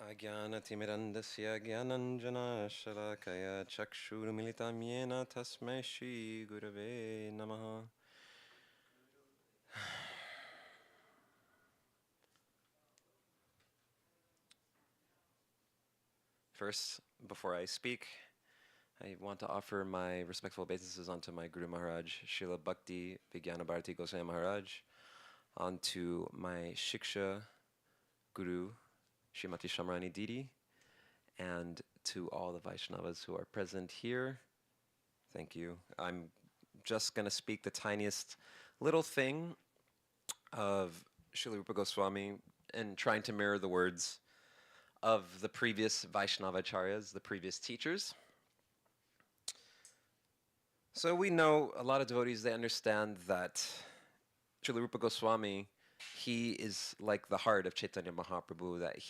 Ajnanatimirandasya jnananjana shalakaya chakshurumilitam yena tasmai shri gurave namaha. First, before I speak, I want to offer my respectful obeisances unto my Guru Maharaj, Srila Bhakti Vigyana Bharati Goswami Maharaj, onto my Shiksha Guru, Srimati Shamrani Didi, and to all the Vaishnavas who are present here. Thank you. I'm just going to speak the tiniest little thing of Srila Rupa Goswami and trying to mirror the words of the previous Vaishnavacharyas, the previous teachers. So we know a lot of devotees, they understand that Srila Rupa Goswami, he is like the heart of Chaitanya Mahaprabhu, that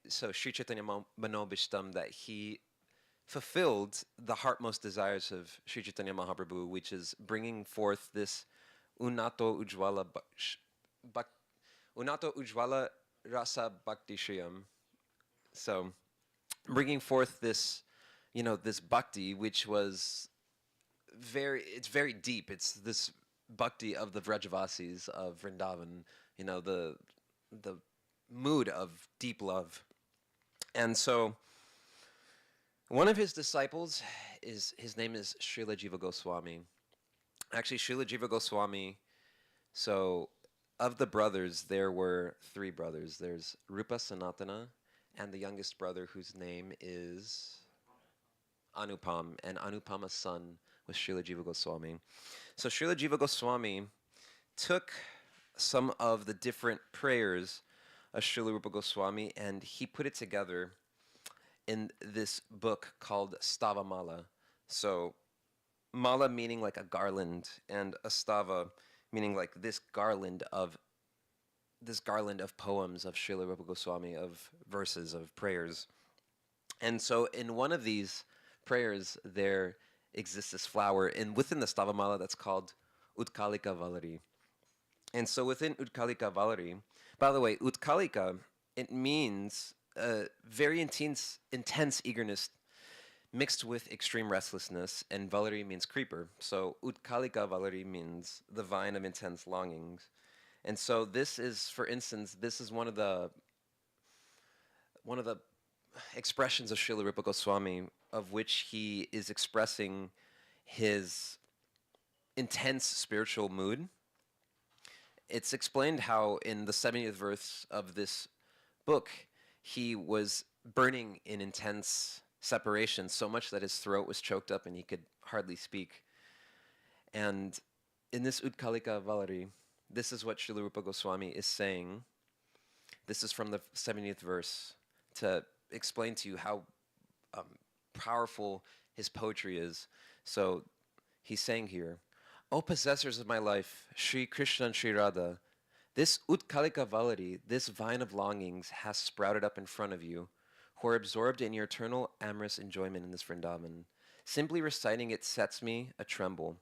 so Sri Chaitanya Manobishtam, that he fulfilled the heartmost desires of Sri Chaitanya Mahaprabhu, which is bringing forth this Unato Ujwala Rasa Bhakti Shriyam. So bringing forth this, this bhakti, which was it's very deep. It's this bhakti of the Vrajavasis of Vrindavan, the mood of deep love. And so one of his disciples, his name is Srila Jiva Goswami. Actually, Srila Jiva Goswami, so of the brothers, there were 3 brothers. There's Rupa Sanatana, and the youngest brother whose name is Anupam, and Anupama's son was Srila Jiva Goswami. So Srila Jiva Goswami took some of the different prayers of Srila Rupa Goswami and he put it together in this book called Stava Mala. So mala meaning like a garland, and astava meaning like this garland of poems of Srila Rupa Goswami, of verses, of prayers. And so in one of these prayers there exists this flower, and within the Stava Mala that's called Utkalika Valari. And so within Utkalika Valari, by the way, Utkalika, it means very intense eagerness mixed with extreme restlessness, and Valari means creeper. So Utkalika Valari means the vine of intense longings. And so this is, for instance, this is one of the expressions of Srila Rupa Goswami, of which he is expressing his intense spiritual mood. It's explained how in the 70th verse of this book, he was burning in intense separation, so much that his throat was choked up and he could hardly speak. And in this Utkalika Valari, this is what Srila Rupa Goswami is saying. This is from the 70th verse, to explain to you how powerful his poetry is. So he's saying here, O possessors of my life, Sri Krishna and Sri Radha, this Utkalika Valari, this vine of longings, has sprouted up in front of you, who are absorbed in your eternal amorous enjoyment in this Vrindavan. Simply reciting it sets me a tremble.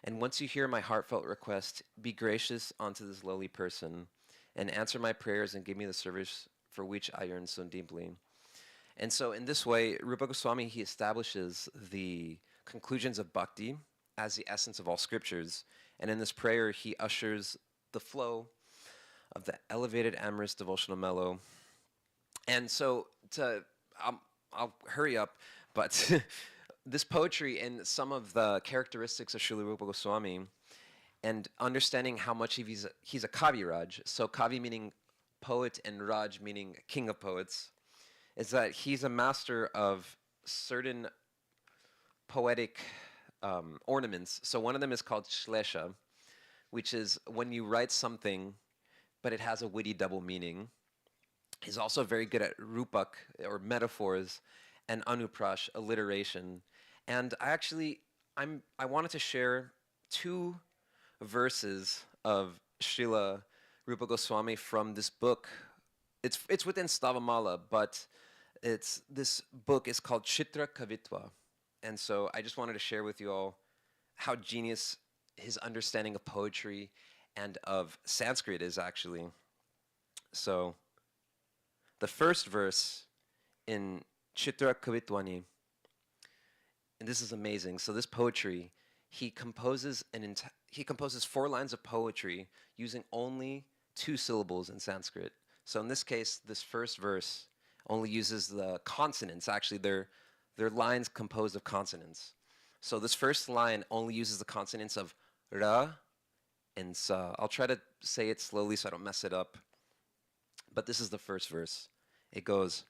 And once you hear my heartfelt request, be gracious unto this lowly person, and answer my prayers and give me the service for which I yearn so deeply. And so in this way, Rupa Goswami, he establishes the conclusions of bhakti as the essence of all scriptures. And in this prayer, he ushers the flow of the elevated amorous devotional mellow. And so I'll hurry up, but this poetry and some of the characteristics of Srila Rupa Goswami, and understanding how much he's a Kaviraj, so Kavi meaning poet and Raj meaning king of poets, is that he's a master of certain poetic ornaments. So one of them is called Shlesha, which is when you write something but it has a witty double meaning. He's also very good at rupak, or metaphors, and anuprash, alliteration. And I wanted to share 2 verses of Srila Rupa Goswami from this book. It's within Stavamala, but this book is called Chitra Kavitva. And so I just wanted to share with you all how genius his understanding of poetry and of Sanskrit is actually. So the first verse in Chitra Kavitwani, and this is amazing. So this poetry, he composes he composes 4 lines of poetry using only 2 syllables in Sanskrit. So in this case, this first verse only uses the consonants. Actually, they're lines composed of consonants. So this first line only uses the consonants of ra and sa. I'll try to say it slowly so I don't mess it up. But this is the first verse. It goes,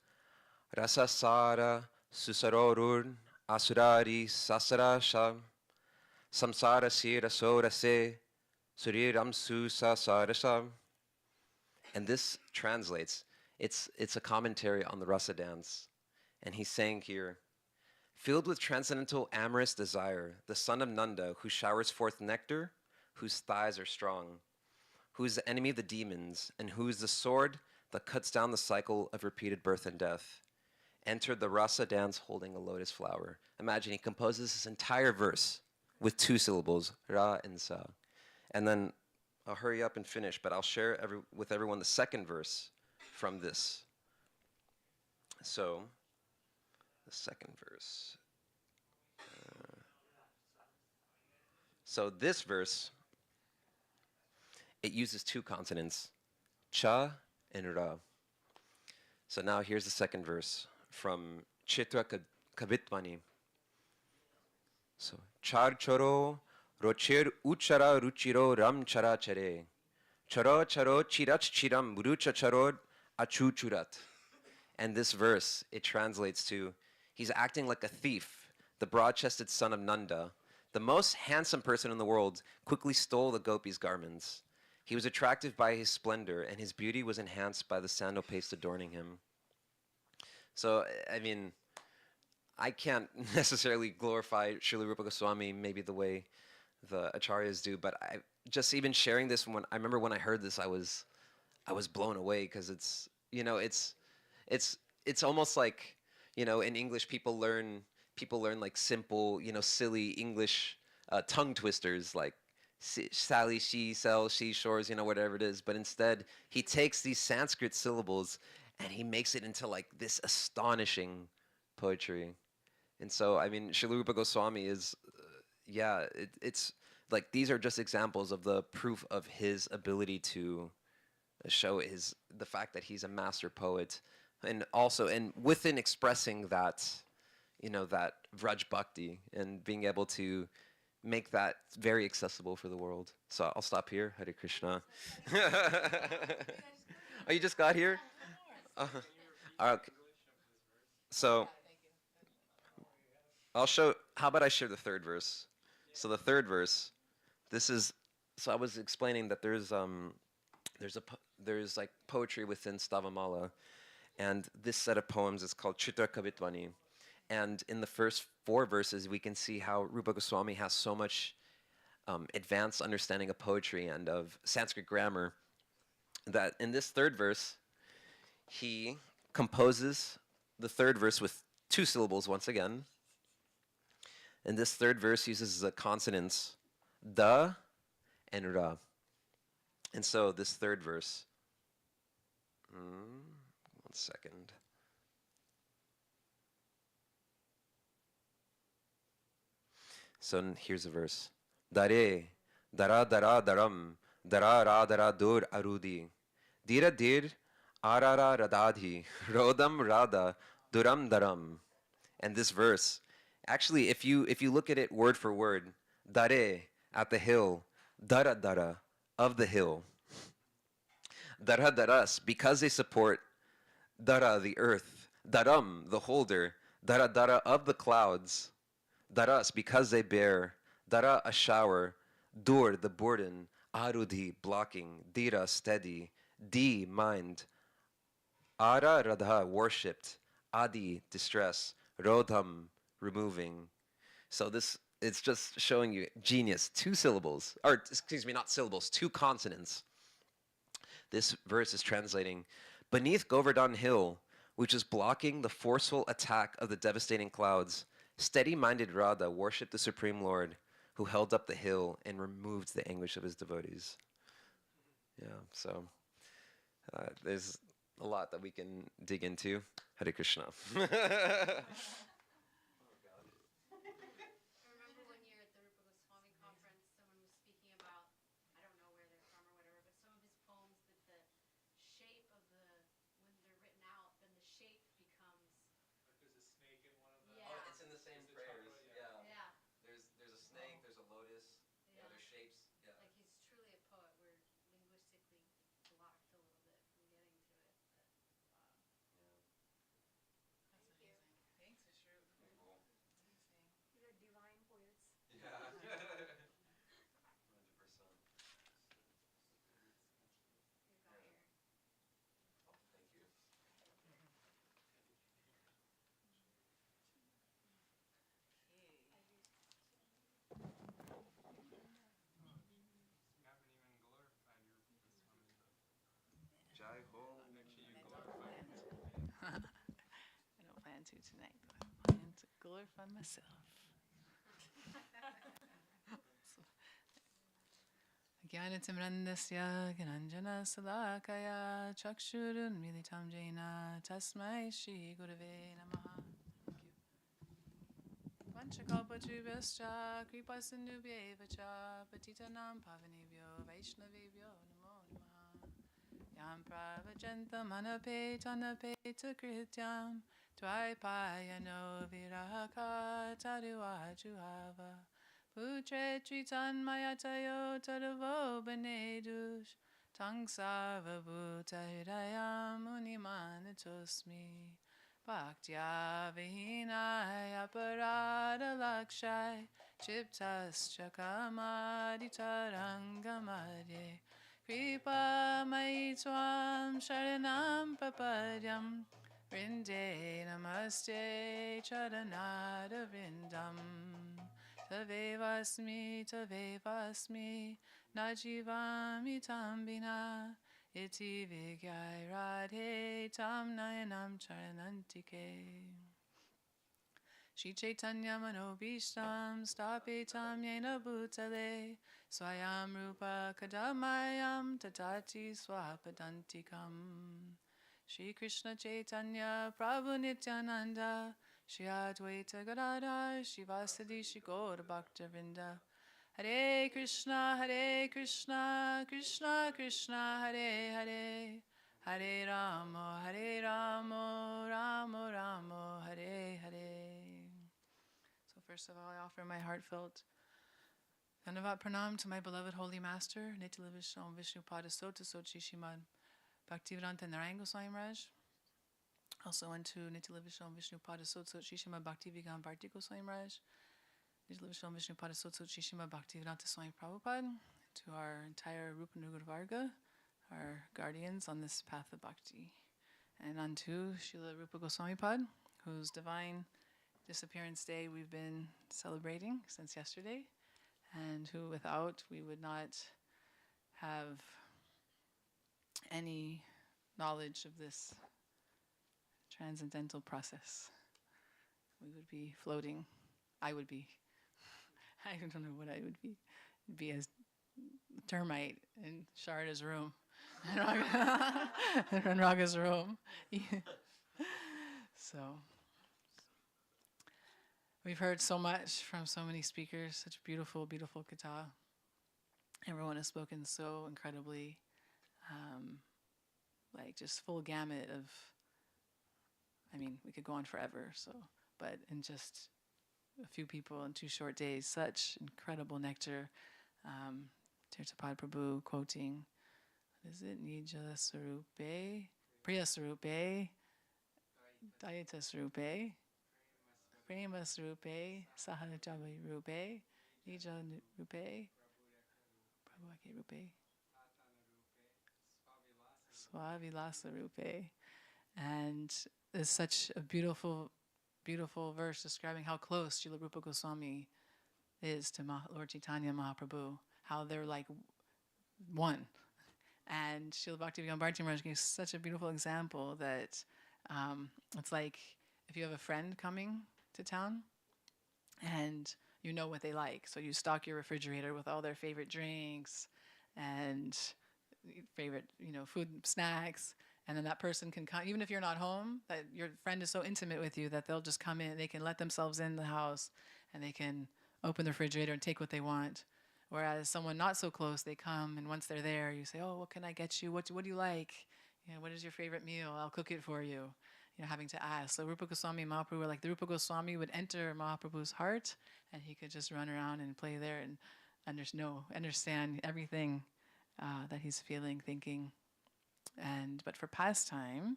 Rasasara susarorur asurari sasarasha samsara sirasorase suriram susasarasha. And this translates, it's a commentary on the rasa dance. And he's saying here, filled with transcendental amorous desire, the son of Nanda, who showers forth nectar, whose thighs are strong, who is the enemy of the demons, and who is the sword that cuts down the cycle of repeated birth and death, entered the rasa dance holding a lotus flower. Imagine he composes this entire verse with 2 syllables, ra and sa. And then I'll hurry up and finish, but I'll share with everyone the second verse from this. So, the second verse. So this verse, it uses 2 consonants, cha and ra. So now here's the second verse from Chitra Kavitwani. So, char choro rochir uchara ruchiro ram chara chare. Charo charo chirach chiram murucha charod achuchurat. And this verse, it translates to, he's acting like a thief, the broad-chested son of Nanda. The most handsome person in the world quickly stole the gopi's garments. He was attractive by his splendor, and his beauty was enhanced by the sandal paste adorning him. So, I mean, I can't necessarily glorify Srila Rupa Goswami maybe the way the acharyas do, but I just even sharing this I remember when I heard this, I was blown away because it's almost like, in English people learn like simple, silly English tongue twisters like Sally, she, sell, she, shores, whatever it is. But instead, he takes these Sanskrit syllables and he makes it into like this astonishing poetry. And so, I mean, Srila Rupa Goswami is, it's like these are just examples of the proof of his ability to show the fact that he's a master poet, and also, and within expressing that, that Vraj Bhakti and being able to make that very accessible for the world. So I'll stop here. Hare Krishna. Oh, you just got here? Okay. So I'll show, how about I share the third verse? So the third verse, so I was explaining that there's like poetry within Stavamala, and this set of poems is called Chitra Kavitvani. And in the first 4 verses, we can see how Rupa Goswami has so much advanced understanding of poetry and of Sanskrit grammar that in this third verse, he composes the third verse with 2 syllables once again. And this third verse uses the consonants da and ra. And so this third verse, 1 second. So here's the verse. Dare, dara dara daram, dara ra dara dur arudi. Dira dir, arara radadhi, rodam rada, duram daram. And this verse, actually, if you look at it word for word, dare, at the hill, dara dara, of the hill. Dara daras, because they support dara, the earth, daram, the holder, dara dara, of the clouds, daras, because they bear, dara, a shower, dur, the burden, arudhi, blocking, dira, steady, di, mind, ara, radha, worshipped, adi, distress, rodham, removing. So it's just showing you genius. 2 syllables, or excuse me, not syllables, 2 consonants. This verse is translating, beneath Govardhan Hill, which is blocking the forceful attack of the devastating clouds, Steady-minded Radha worshipped the Supreme Lord who held up the hill and removed the anguish of his devotees. Yeah, so there's a lot that we can dig into. Hare Krishna. I remember one year at the Rupa Goswami conference, someone was speaking about, I don't know where they're from or whatever, but some of his poems that the shape of the, when they're written out, then the shape becomes. Like there's a snake in one of them. Yeah. Oh, it's in the same There's the prayers. chakra, Yeah. Yeah. There's a snake, there's a lotus, Yeah. there's shapes. Yeah. Like he's truly a poet. We're linguistically blocked a little bit from getting to it. But wow. Yeah. That's amazing. Thanks, Ashru. Cool. Amazing. These are divine poets. Yeah. 100%. You've got your. Oh, thank you. You haven't even glorified your Goswami. Jai Ho. Actually, you I don't glorified plan him. to. I don't plan to tonight, though. I plan to glorify myself. Jnanatimrandasya Gyananjana Salakaya Chakshurunmilitam Jaina Tasmai Shri Gurave Namaha. Thank you. Panchakalpachubhyascha Kripasindubhyevacha Patitanam Pavanebhyo Vaishnavebhyo Namo Namaha. Yam Pravajantam Anapetanapetakrityam Dvaipayano Viraka Taduajuhava Putre Tritanmayatayo Tadavo Benedush Tangsava Bhuta Hridayam Unimanatosmi Bhaktya Vihinaya Parada Lakshai Chiptas Chakamaditarangamadye Kripa Mai Tvam Sharanam Papadyam Vrinde Namaste Charanada Vrindam Tavevasmi Najivami Tambina Iti Vigyai Radhe Tam Nayanam Charanantike Shri Chaitanya Manobishtam Stapitam Yena Bhutale Swayam Rupa Kadamayam Tatati Swapadantikam Shri Krishna Chaitanya Prabhu Nityananda Shri Advaita Gadadhar Shri Vasadi Shri Gaura Bhaktavinda Hare Krishna Krishna Krishna Hare Hare Hare Rama Rama Rama Hare Hare. So first of all, I offer my heartfelt Dhanavat Pranam to my beloved Holy Master, Nitya Vishnu Vishnu Padasota Sochi Shrimad Bhaktivedanta Narayan Goswami Maharaj. Also unto Nitya Vishnu Vishnu Padasota Sochi Shrimad Bhaktivedanta Bharti Goswami Maharaj. Nitya Vishnu Vishnu Padasota Sochi Shrimad Bhaktivedanta Swami Prabhupada. To our entire Rupa Nuga Varga, our guardians on this path of bhakti. And unto Srila Rupa Goswami Pad, whose divine disappearance day we've been celebrating since yesterday, and who without we would not have any knowledge of this transcendental process. We would be floating. I would be. I don't know what I would be. It'd be as termite in Sharda's room. In Raga's room. So we've heard so much from so many speakers, such beautiful, beautiful katha. Everyone has spoken so incredibly, like just full gamut of, I mean, we could go on forever, so, but in just a few people in 2 short days, such incredible nectar. Tirthapad Prabhu quoting, what is it? Nija Sarupe, Priya Sarupe, Dayita Sarupe, Prema Sarupe, Sahajava Rupe, Nija Rupe, Prabhu Rupe, Swavilasa Rupe. And there's such a beautiful, beautiful verse describing how close Srila Rupa Goswami is to Lord Chaitanya Mahaprabhu, how they're like one. And Srila Bhaktivedanta Bharti Maharaj gives such a beautiful example that it's like if you have a friend coming to town and you know what they like. So you stock your refrigerator with all their favorite drinks and favorite, food, snacks. And then that person can come, even if you're not home, that your friend is so intimate with you that they'll just come in, they can let themselves in the house and they can open the refrigerator and take what they want. Whereas someone not so close, they come and once they're there, you say, "Oh, what can I get you? What do you like? What is your favorite meal? I'll cook it for you." Having to ask. So Rupa Goswami and Mahaprabhu were like, the Rupa Goswami would enter Mahaprabhu's heart and he could just run around and play there and understand everything that he's feeling, thinking. But for pastime,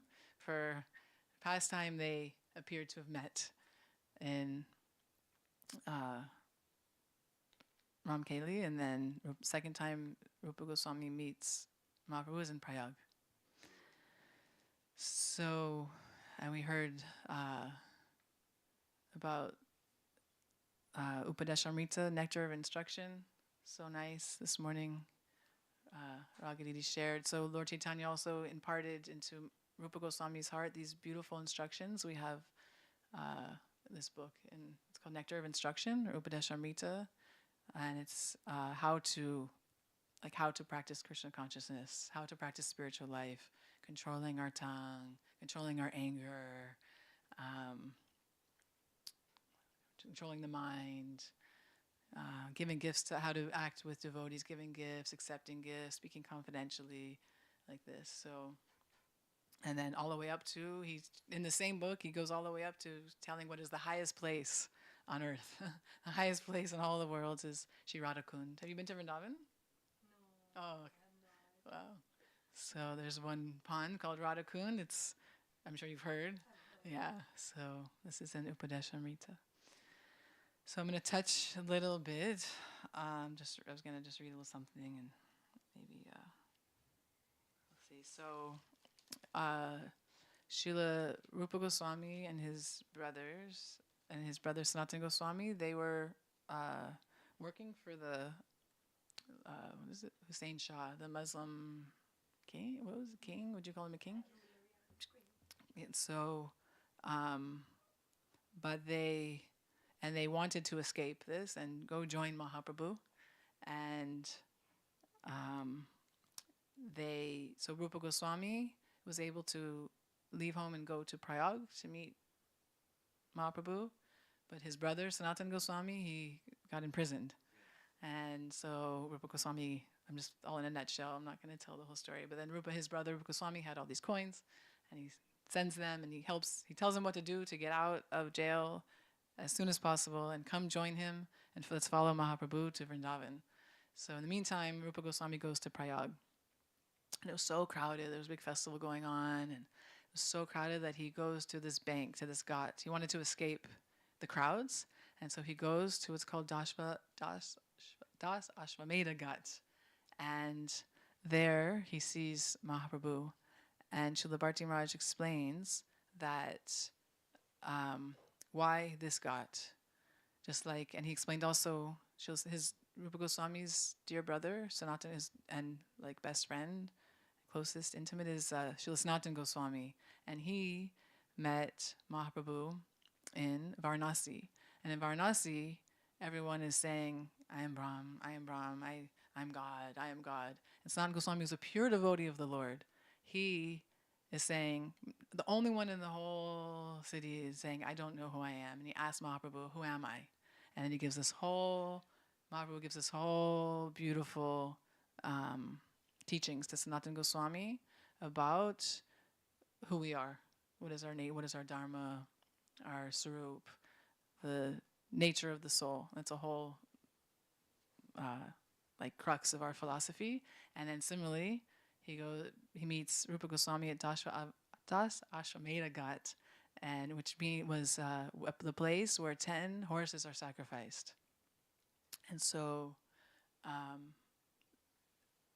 they appeared to have met in Ramkeli, and then second time Rupa Goswami meets Mahaprabhu is in Prayag. So, and we heard about Upadeshamrita, nectar of instruction. So nice this morning. Ragadidi shared. So Lord Chaitanya also imparted into Rupa Goswami's heart these beautiful instructions. We have this book, and it's called Nectar of Instruction, or Upadeshamrita, and it's how to practice Krishna consciousness, how to practice spiritual life, controlling our tongue, controlling our anger, controlling the mind, giving gifts, to how to act with devotees, giving gifts, accepting gifts, speaking confidentially, like this. So, and then all the way up to, he's in the same book, he goes all the way up to telling what is the highest place on earth. The highest place in all the worlds is Shri Radhakund. Have you been to Vrindavan? No. Oh, wow. So there's one pond called Radhakund. I'm sure you've heard. Yeah. So this is an Upadeshamrita. So I'm going to touch a little bit. I was going to just read a little something and maybe let's see. So Srila Rupa Goswami and his brother Sanatana Goswami, they were working for the what is it? Hussein Shah, the Muslim king. What was it? King? Would you call him a king? And so, but they wanted to escape this and go join Mahaprabhu, and so Rupa Goswami was able to leave home and go to Prayag to meet Mahaprabhu, but his brother Sanatana Goswami, he got imprisoned. And so Rupa Goswami, I'm just all in a nutshell, I'm not going to tell the whole story, but then his brother Rupa Goswami had all these coins, and he sends them and he tells them what to do to get out of jail as soon as possible and come join him and let's follow Mahaprabhu to Vrindavan. So in the meantime, Rupa Goswami goes to Prayag. And it was so crowded, there was a big festival going on, and it was so crowded that he goes to this bank, to this ghat. He wanted to escape the crowds, and so he goes to what's called Das Ashwamedha Ghat. And there he sees Mahaprabhu. And Srila Bharti Maharaj explains that why this ghat. And he explained also his Rupa Goswami's dear brother, Sanatana, and best friend, closest intimate, is Srila Sanatana Goswami. And he met Mahaprabhu in Varanasi. And in Varanasi, everyone is saying, I am Brahm, I am Brahm, I'm God, I am God. And Sanatana Goswami was a pure devotee of the Lord. He is saying, the only one in the whole city is saying, I don't know who I am. And he asks Mahaprabhu, who am I? And then Mahaprabhu gives this whole beautiful teachings to Sanatana Goswami about who we are. What is our what is our dharma, our sarup, the nature of the soul. That's a whole crux of our philosophy. And then similarly, he meets Rupa Goswami at Das Ashwamedha Ghat, and which was the place where 10 horses are sacrificed. And so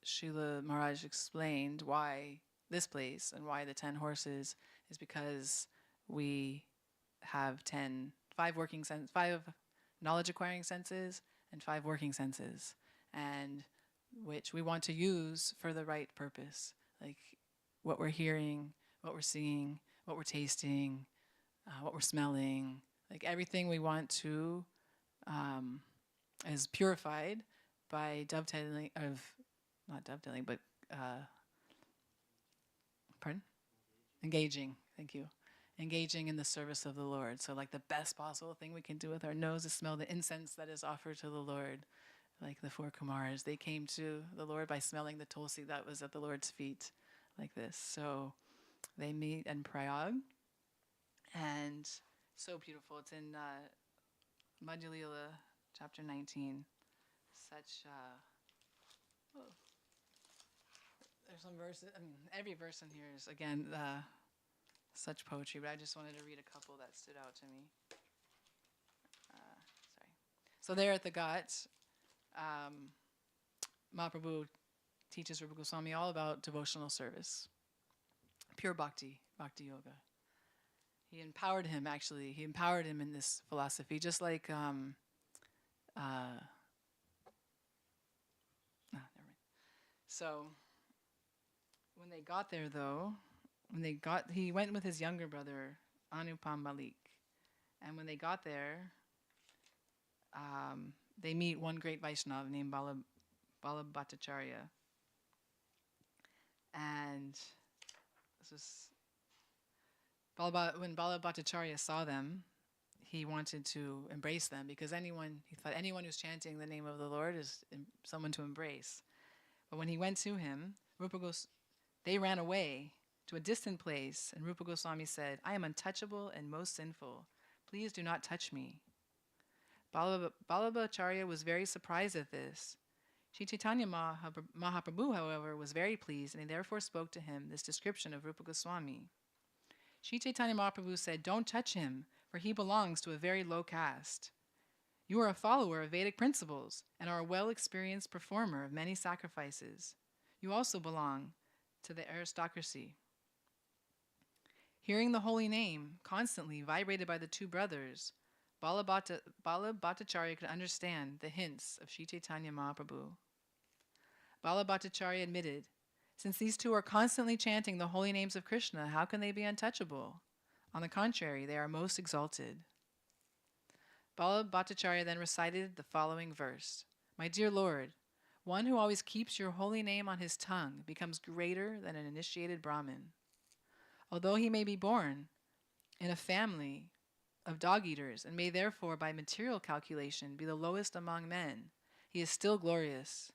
Srila Maharaj explained why this place and why the 10 horses is because we have 5 knowledge acquiring senses and 5 working senses, and which we want to use for the right purpose, like what we're hearing, what we're seeing, what we're tasting, what we're smelling, like everything we want to is purified by dovetailing of, not dovetailing, but pardon? Engaging. Thank you. Engaging in the service of the Lord. So, like the best possible thing we can do with our nose is smell the incense that is offered to the Lord. Like the four Kumars, they came to the Lord by smelling the tulsi that was at the Lord's feet, like this. So, they meet in Prayag, and so beautiful. It's in Madhya Lila, chapter 19. Such, oh, there's some verses. I mean, every verse in here is again such poetry. But I just wanted to read a couple that stood out to me. Sorry. So there at the Ghats, Mahaprabhu teaches Rupa Goswami all about devotional service, pure bhakti, bhakti yoga. He empowered him, actually. He empowered him in this philosophy, just like, never mind. So, when they got there, though, he went with his younger brother, Anupam Malik. And when they got there, they meet one great Vaishnava named Bala Bhattacharya. And this was when Bala Bhattacharya saw them, he wanted to embrace them because he thought anyone who's chanting the name of the Lord is someone to embrace. But when he went to him, they ran away to a distant place, and Rupa Goswami said, "I am untouchable and most sinful. Please do not touch me." Bala Bhattacharya was very surprised at this. Sri Chaitanya Mahaprabhu, however, was very pleased, and he therefore spoke to him this description of Rupa Goswami. Sri Chaitanya Mahaprabhu said, "Don't touch him, for he belongs to a very low caste. You are a follower of Vedic principles and are a well-experienced performer of many sacrifices. You also belong to the aristocracy." Hearing the holy name constantly vibrated by the two brothers, Bala Bhattacharya could understand the hints of Sri Chaitanya Mahaprabhu. Bala Bhattacharya admitted, "Since these two are constantly chanting the holy names of Krishna, how can they be untouchable? On the contrary, they are most exalted." Bala Bhattacharya then recited the following verse: "My dear Lord, one who always keeps your holy name on his tongue becomes greater than an initiated Brahmin. Although he may be born in a family of dog-eaters and may therefore by material calculation be the lowest among men, he is still glorious.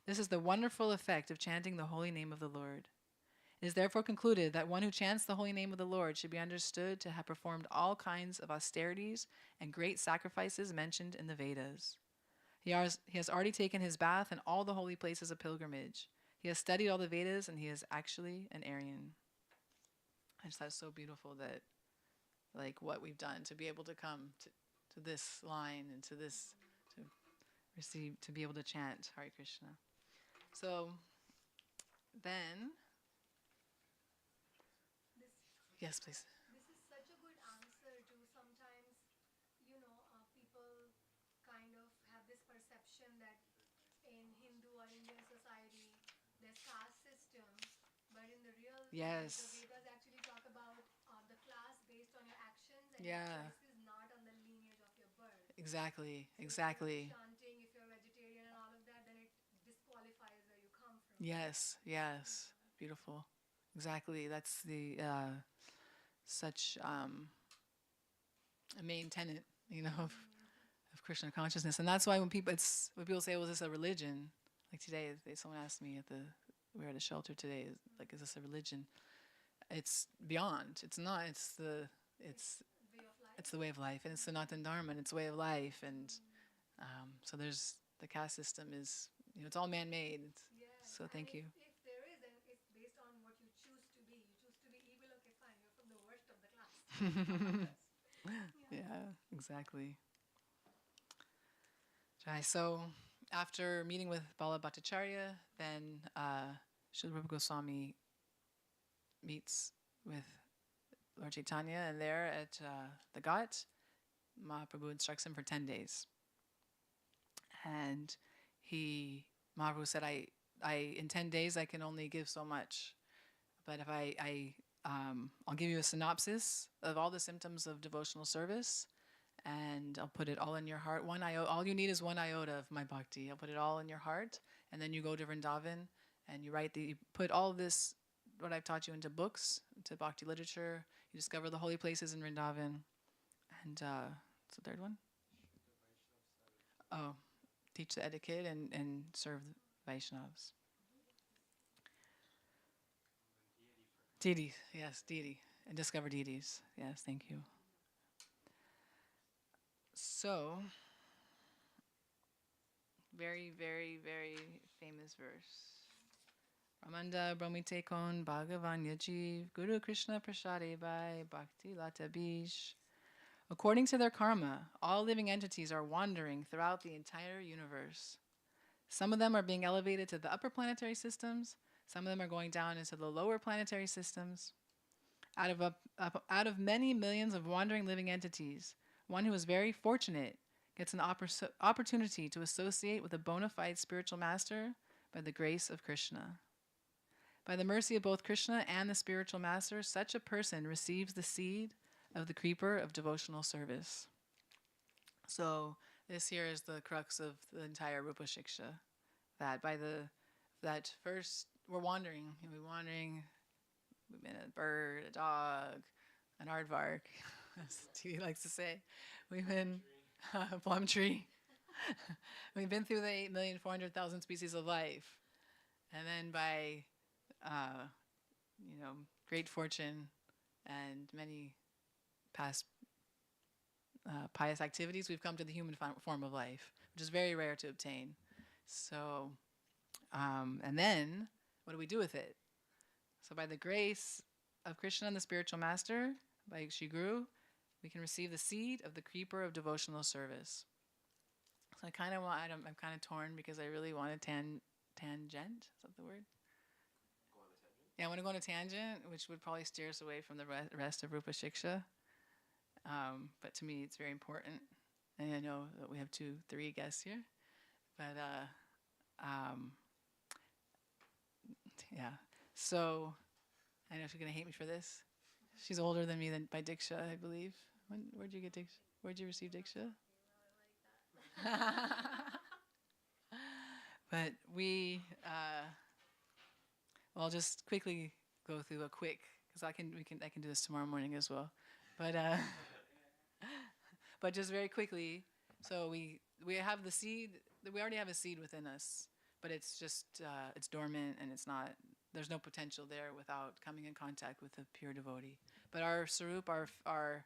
This is the wonderful effect of chanting the holy name of the Lord. It is therefore concluded that one who chants the holy name of the Lord should be understood to have performed all kinds of austerities and great sacrifices mentioned in the Vedas. He has already taken his bath in all the holy places of pilgrimage. He has studied all the Vedas, and he is actually an Aryan." I just thought it was so beautiful that, like, what we've done to be able to come to this line and to be able to chant Hare Krishna. So then, yes, please. This is such a good answer to sometimes, people kind of have this perception that in Hindu or Indian society, there's caste system, but in the real life, Yes. the Vedas actually talk about the class based on your actions and Yeah. your choices, not on the lineage of your birth. Exactly. So Exactly. if you're chanting, if you're vegetarian and all of that, then it disqualifies where you come from. Yes. Yes. Beautiful. Exactly. That's the such a main tenet, of Krishna consciousness, and that's why when people say, "Well, is this a religion?" Like today, someone asked me we were at a shelter today, like, "Is this a religion?" It's beyond. It's not. It's the way of life, and it's the Sanatana Dharma, and it's the way of life, and so there's the caste system is it's all man-made. So thank you. If there is, and it's based on what you choose to be. You choose to be evil, okay, fine. You're from the worst of the class. Yeah, exactly. Right. So after meeting with Bala Bhattacharya, then Srila Rupa Goswami meets with Lord Chaitanya, and there at the Ghat, Mahaprabhu instructs him for 10 days. And Mahaprabhu said, in 10 days I can only give so much, but if I'll give you a synopsis of all the symptoms of devotional service, and I'll put it all in your heart. One iota, all you need is 1 iota of my bhakti. I'll put it all in your heart, and then you go to Vrindavan and you put all this, what I've taught you, into books, into bhakti literature. You discover the holy places in Vrindavan, and what's the third one? Oh, teach the etiquette and serve the Vaishnavas. Deity, yes, deity, and discover deities. Yes, thank you. So, very, very, very famous verse. Ramanda Brahmite Kon Bhagavan Yajiv Guru Krishna Prasade by Bhakti Lata Bish. According to their karma, all living entities are wandering throughout the entire universe. Some of them are being elevated to the upper planetary systems. Some of them are going down into the lower planetary systems. Out of many millions of wandering living entities, one who is very fortunate gets an opportunity to associate with a bona fide spiritual master by the grace of Krishna. By the mercy of both Krishna and the spiritual master, such a person receives the seed of the creeper of devotional service. So this here is the crux of the entire Rupa Shiksha. That first we're wandering. We've been a bird, a dog, an aardvark, as T likes to say. We've been a plum tree. We've been through the 8,400,000 species of life. And then by great fortune and many past pious activities, we've come to the human form of life, which is very rare to obtain. So, and then, what do we do with it? So by the grace of Krishna and the spiritual master, by Shri Guru, we can receive the seed of the creeper of devotional service. So I'm kind of torn because I really want to tangent. Is that the word? Yeah, I want to go on a tangent, which would probably steer us away from the rest of Rupa Shiksha. But to me, it's very important. And I know that we have 3 guests here. But, yeah. So, I know she's going to hate me for this. She's older than me by Diksha, I believe. Where'd you get Diksha? Where'd you receive Diksha? But I'll just quickly go through because I can do this tomorrow morning as well. But but just very quickly, so we have the seed. We already have a seed within us, but it's just it's dormant and there's no potential there without coming in contact with a pure devotee. But our sarup, our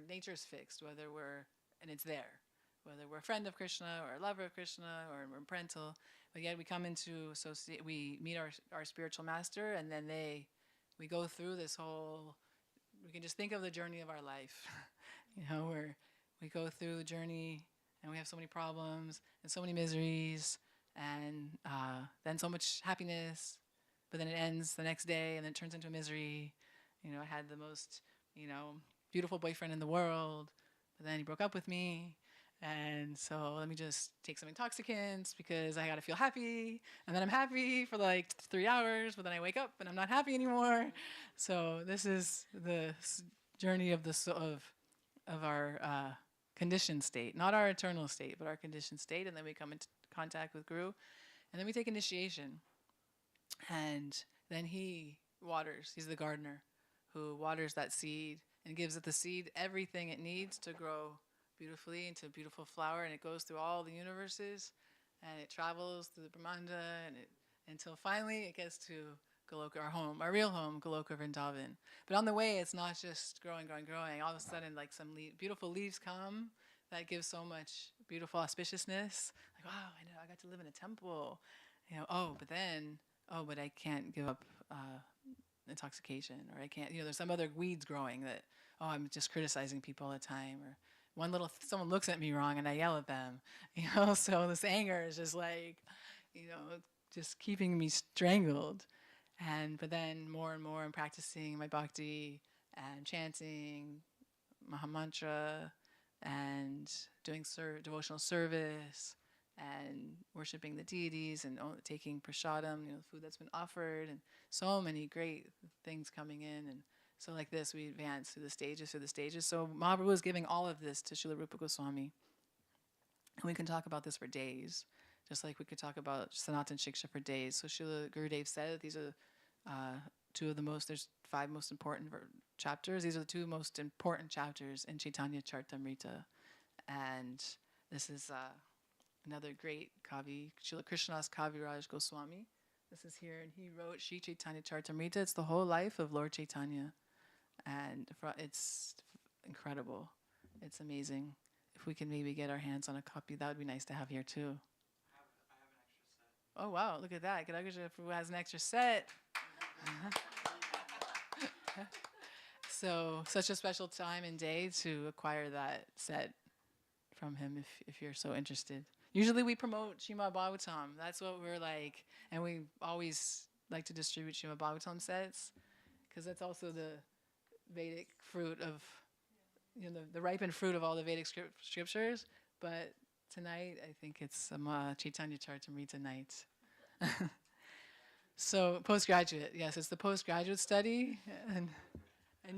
nature is fixed, and it's there. Whether we're a friend of Krishna or a lover of Krishna or we're parental, but yet we come we meet our spiritual master, and then we go through this whole, we can just think of the journey of our life, where we go through the journey and we have so many problems and so many miseries and then so much happiness, but then it ends the next day and then it turns into a misery. I had the most, beautiful boyfriend in the world, but then he broke up with me. And so let me just take some intoxicants because I gotta feel happy, and then I'm happy for like 3 hours, but then I wake up and I'm not happy anymore. So this is the journey of our conditioned state, not our eternal state, but our conditioned state. And then we come into contact with Guru, and then we take initiation, and then he waters. He's the gardener who waters that seed and gives it the seed everything it needs to grow beautifully into a beautiful flower, and it goes through all the universes, and it travels through the Brahmanda, until finally it gets to Goloka, our real home, Goloka Vrindavan. But on the way, it's not just growing. All of a sudden, like some beautiful leaves come that give so much beautiful auspiciousness. Like, wow, I got to live in a temple. But I can't give up intoxication, or I can't, there's some other weeds growing that, I'm just criticizing people all the time, or someone looks at me wrong and I yell at them, so this anger is just like, just keeping me strangled. But then more and more I'm practicing my bhakti and chanting Mahamantra and doing devotional service and worshiping the deities and taking prasadam, the food that's been offered, and so many great things coming in. And So like this, we advance through the stages. So Mahaprabhu was giving all of this to Srila Rupa Goswami. And we can talk about this for days, just like we could talk about Sanatan Shiksha for days. So Srila Gurudev said that these are two of the most, there's 5 most important chapters. These are the 2 most important chapters in Chaitanya Charitamrita. And this is another great Kavi, Srila Krishnadas Kaviraj Goswami. This is here, and he wrote Sri Chaitanya Charitamrita. It's the whole life of Lord Chaitanya. And it's incredible. It's amazing. If we can maybe get our hands on a copy, that would be nice to have here too. I have an extra set. Oh wow, look at that. Who has an extra set. So such a special time and day to acquire that set from him if you're so interested. Usually we promote Srimad Bhagavatam. That's what we're like. And we always like to distribute Srimad Bhagavatam sets because that's also the Vedic fruit of, the ripened fruit of all the Vedic scriptures. But tonight, I think it's some Chaitanya Charitamrita night. So postgraduate, yes, it's the postgraduate study. And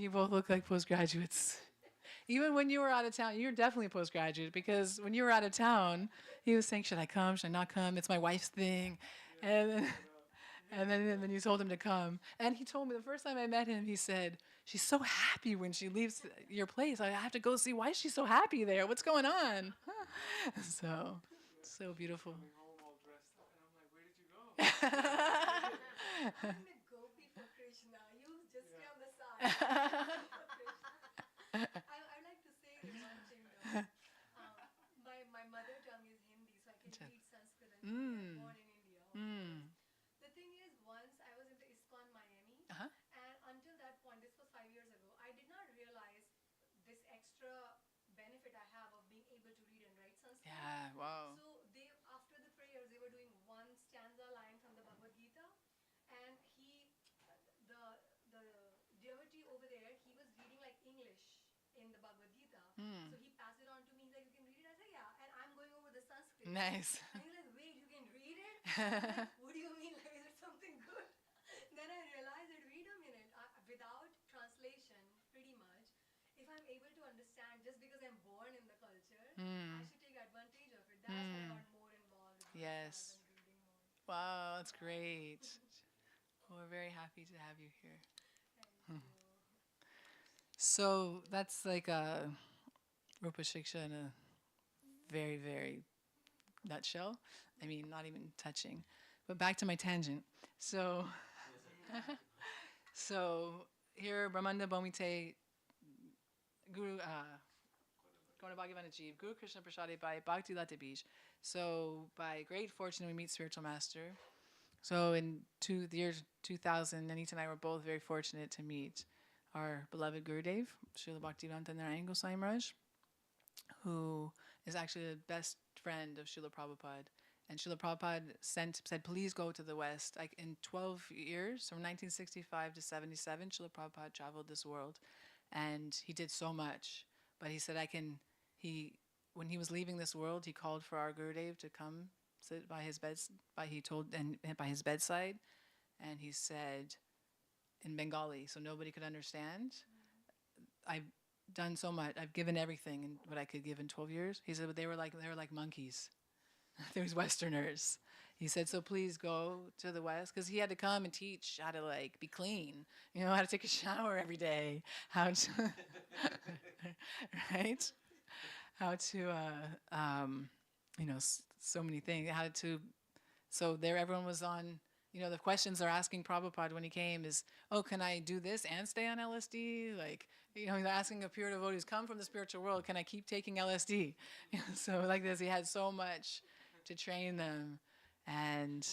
you both look like postgraduates. Even when you were out of town, you're definitely a postgraduate because when you were out of town, he was saying, should I come? Should I not come? It's my wife's thing. And then you told him to come. And he told me the first time I met him, he said, she's so happy when she leaves your place. I have to go see why is she so happy there? What's going on? So beautiful. I'm a gopi for Krishna. You just stay on the side. I like to say this one thing though. My mother tongue is Hindi, so I can read Sanskrit and Hindi. I'm born in India. The thing is, once I was in the ISKCON Miami, and until that point, this was 5 years ago, I did not realize this extra benefit I have of being able to read and write Sanskrit. Yeah, wow. So after the prayers, they were doing one stanza line from the Bhagavad Gita, and the devotee over there, he was reading like English in the Bhagavad Gita. So he passed it on to me. He's like, you can read it? I said, yeah. And I'm going over the Sanskrit. Nice. And he's like, wait, you can read it? I'm like, what do you mean? Like, is it something good? Then I realized that, wait a minute, without translation, pretty much, if I'm able to understand just because I'm born in the culture, I should take advantage of it. That's why I got more involved with Yes. and reading more. Wow, that's great. Well, we're very happy to have you here. Thank you. So that's like a Rupa Shiksha in a very, very nutshell. I mean, not even touching. But back to my tangent. So, so here, Brahmanda Bhomite, Guru, Gona Bhagavana Jeev, Guru Krishna Prasade by Bhakti Lata Bij. So by great fortune, we meet Spiritual Master. So in the year 2000, Anita and I were both very fortunate to meet our beloved Gurudev, Srila Bhaktivedanta Narayan Goswami Maharaj, who is actually the best friend of Srila Prabhupada. And Srila Prabhupada said, please go to the West. In 12 years, from 1965 to 77, Srila Prabhupada traveled this world. And he did so much. But he said, when he was leaving this world, he called for our Gurudev to come sit by his by his bedside. And he said, in Bengali, so nobody could understand, I've done so much. I've given everything in what I could give in 12 years. He said, but they were like monkeys. They was Westerners. He said, so please go to the West, because he had to come and teach how to be clean, how to take a shower every day, how to, right? How to, so many things, so there everyone was on, the questions they're asking Prabhupada when he came is, oh, can I do this and stay on LSD? They're asking a pure devotee who's come from the spiritual world, can I keep taking LSD? So like this, he had so much to train them. And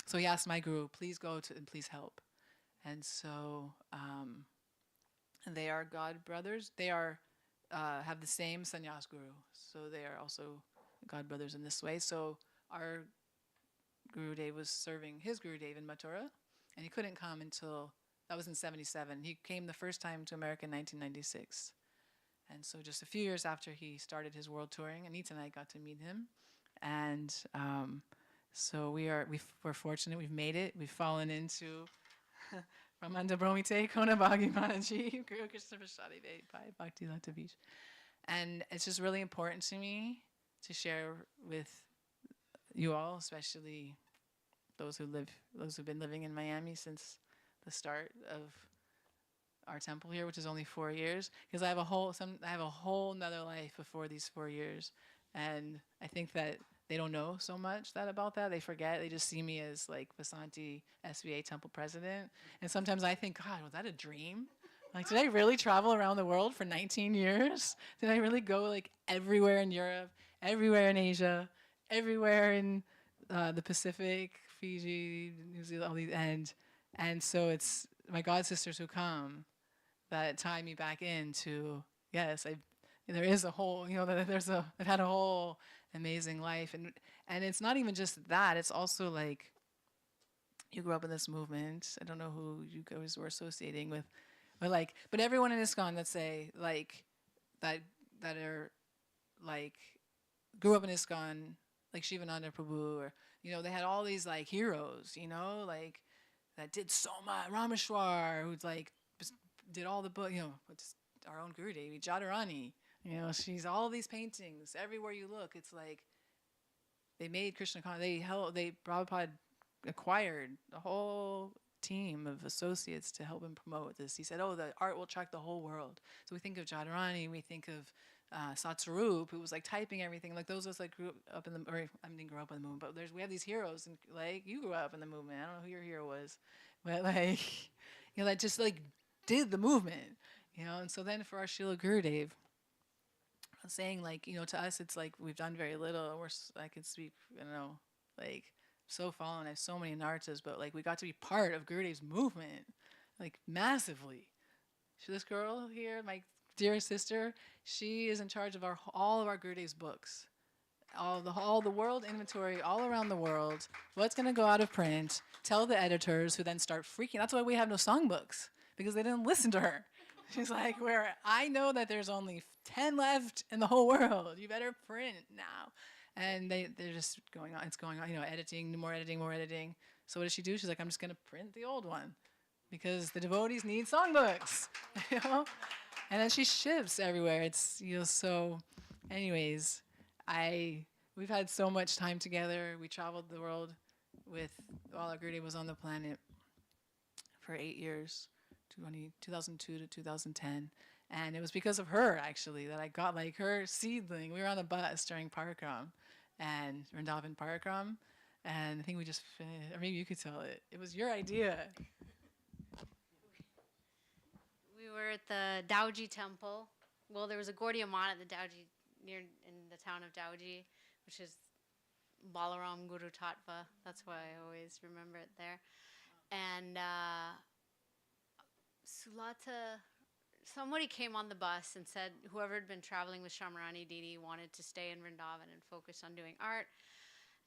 so he asked my guru, please go to and please help. And so they are God brothers. They have the same sannyas guru. So they are also God brothers in this way. So our Gurudev was serving his Gurudev in Mathura, and he couldn't come until, that was in 77. He came the first time to America in 1996. And so just a few years after he started his world touring, Anita and I got to meet him. And so we're fortunate, we've made it. We've fallen into Ramanda Bromite, Kona Bhagi Manaji, Guru Krishna Prasadi Bhai Bhakti Lata Beach. And it's just really important to me to share with you all, especially those who've been living in Miami since the start of our temple here, which is only 4 years, because I have a whole nother life before these 4 years, and I think that they don't know so much about that. They forget. They just see me as like Vasanti SVA temple president, and sometimes I think, God, was that a dream? Like, did I really travel around the world for 19 years? Did I really go like everywhere in Europe, everywhere in Asia, everywhere in the Pacific, Fiji, New Zealand, all these, and so it's my god sisters who come that tie me back into, yes, there is a whole, I've had a whole amazing life, and it's not even just that. It's also like you grew up in this movement. I don't know who you guys were associating with, but everyone in ISKCON, let's say, like that are like grew up in ISKCON, like Shivananda Prabhu, or they had all these like heroes, like that did so much. Rameshwar, who's like did all the book, just our own Guru Devi, Jadharani, she's all these paintings everywhere you look. It's like they made Krishna Prabhupada acquired a whole team of associates to help him promote this. He said, the art will attract the whole world. So we think of Jadharani, we think of Satsarup, who was like typing everything. Like those of us like grew up in the, or I didn't grow up in the movement, but we have these heroes, and like you grew up in the movement. I don't know who your hero was, but like, that just like did the movement, and so then for our Srila Gurudev, I'm saying like, to us, it's like we've done very little. I could speak, like so fallen. I have so many nartas, but like we got to be part of Gurudev's movement, like massively. So this girl here, my dear sister, she is in charge of all of our Gurudev's books. All the world inventory all around the world, what's going to go out of print, tell the editors, who then start freaking. That's why we have no songbooks, because they didn't listen to her. She's like, I know that there's only 10 left in the whole world. You better print now. And they're just going on. It's going on, editing, more editing, more editing. So what does she do? She's like, I'm just going to print the old one, because the devotees need songbooks, And then she ships everywhere. It's, so anyways, we've had so much time together. We traveled the world while our Gurudev was on the planet for 8 years, 2002 to 2010. And it was because of her, actually, that I got like her seedling. We were on a bus during Parakram, and Vrindavan Parakram. And I think we just finished, or maybe you could tell it. It was your idea. We were at the Dauji temple. Well, there was a Gaudiya Math at the Dauji, in the town of Dauji, which is Balaram Guru Tattva. That's why I always remember it there. And Sulata, somebody came on the bus and said whoever had been traveling with Shamarani Didi wanted to stay in Vrindavan and focus on doing art,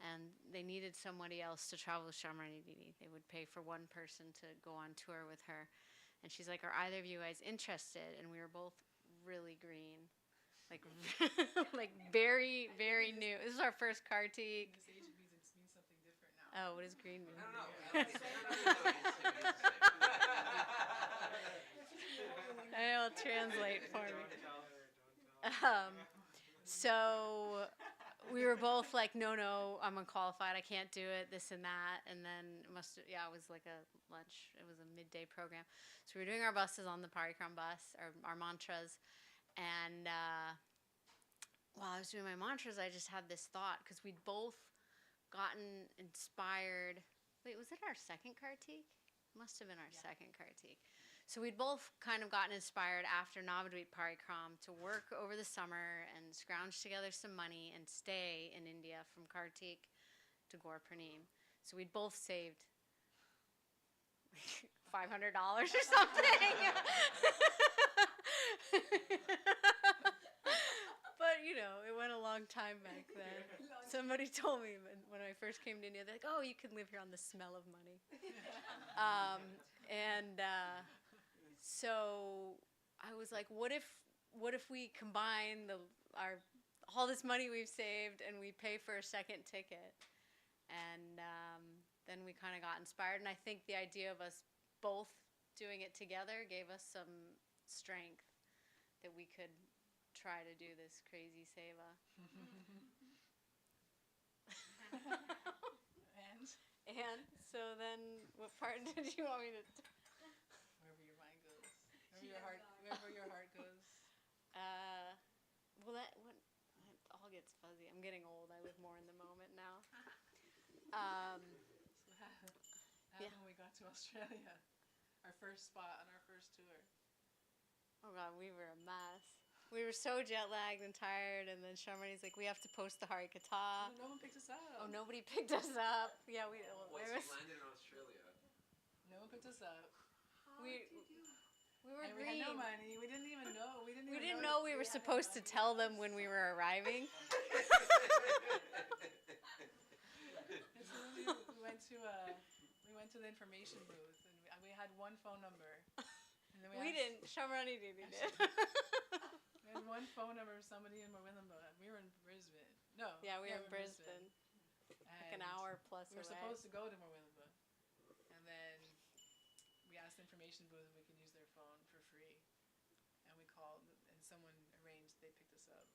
and they needed somebody else to travel with Shamarani Didi. They would pay for one person to go on tour with her. And she's like, are either of you guys interested? And we were both really green. Like, like very, very new. This is our first Kartik. This age means something different now. Oh, what does green mean? I don't know. I'll translate for me. So we were both like, no, I'm unqualified. I can't do it, this and that. And then it was like a lunch. It was a midday program. So we were doing our buses on the Parikram bus, our mantras. And while I was doing my mantras, I just had this thought, because we'd both gotten inspired. Wait, was it our second Kartik? Must have been our second Kartik. So we'd both kind of gotten inspired after Navadvip Parikram to work over the summer and scrounge together some money and stay in India from Kartik to Gaur Pranim. So we'd both saved $500 or something. But, it went a long time back then. Somebody told me when I first came to India, they're like, oh, you can live here on the smell of money. So I was like, what if we combine all this money we've saved and we pay for a second ticket? And then we kind of got inspired. And I think the idea of us both doing it together gave us some strength that we could try to do this crazy seva. And And so then, what part did you want me to? wherever your mind goes, She wherever has that. wherever your heart goes. Well, it all gets fuzzy. I'm getting old. I live more in the moment now. So what happened Yeah. when we got to Australia? Our first spot on our first tour. Oh God, we were a mess. We were so jet lagged and tired, and then Sharmani's like, "We have to post the Hari Kata." No one picked us up. Oh, nobody picked us up. Yeah, we. Well, there was, landed in Australia. No one picked us up. we were And we green. had no money. We didn't even know. We didn't We even didn't know we were had no supposed to money. tell them when we were arriving. And so then we went to the information booth, and we had one phone number. And then We asked- didn't. Shamrani did. We had one phone number of somebody in Murwillumbah. We were in Brisbane. No. Yeah, we were in Brisbane, like an And hour plus we were away. supposed to go to Murwillumbah, and then we asked the information booth if we could use their phone for free, and we called, and someone arranged. They picked us up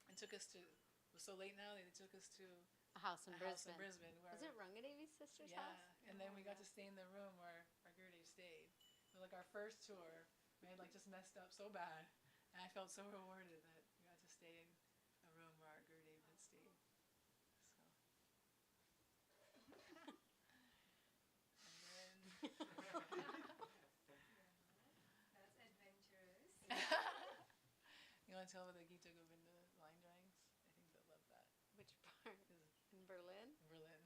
and took us to. It was so late now. They took us to A house in a house in Brisbane. Brisbane. Where, Was it Rangadevi's sister's yeah, house? and then we got to stay in the room where Gurudev stayed. It was like our first tour. We had like just messed up so bad, and I felt so rewarded that we got to stay in a room where our Gurudev had stayed. So. And That's adventurous. then you want to tell about the Gita Govinda line drawings? I think they'll love that. Which part? In Berlin? In Berlin.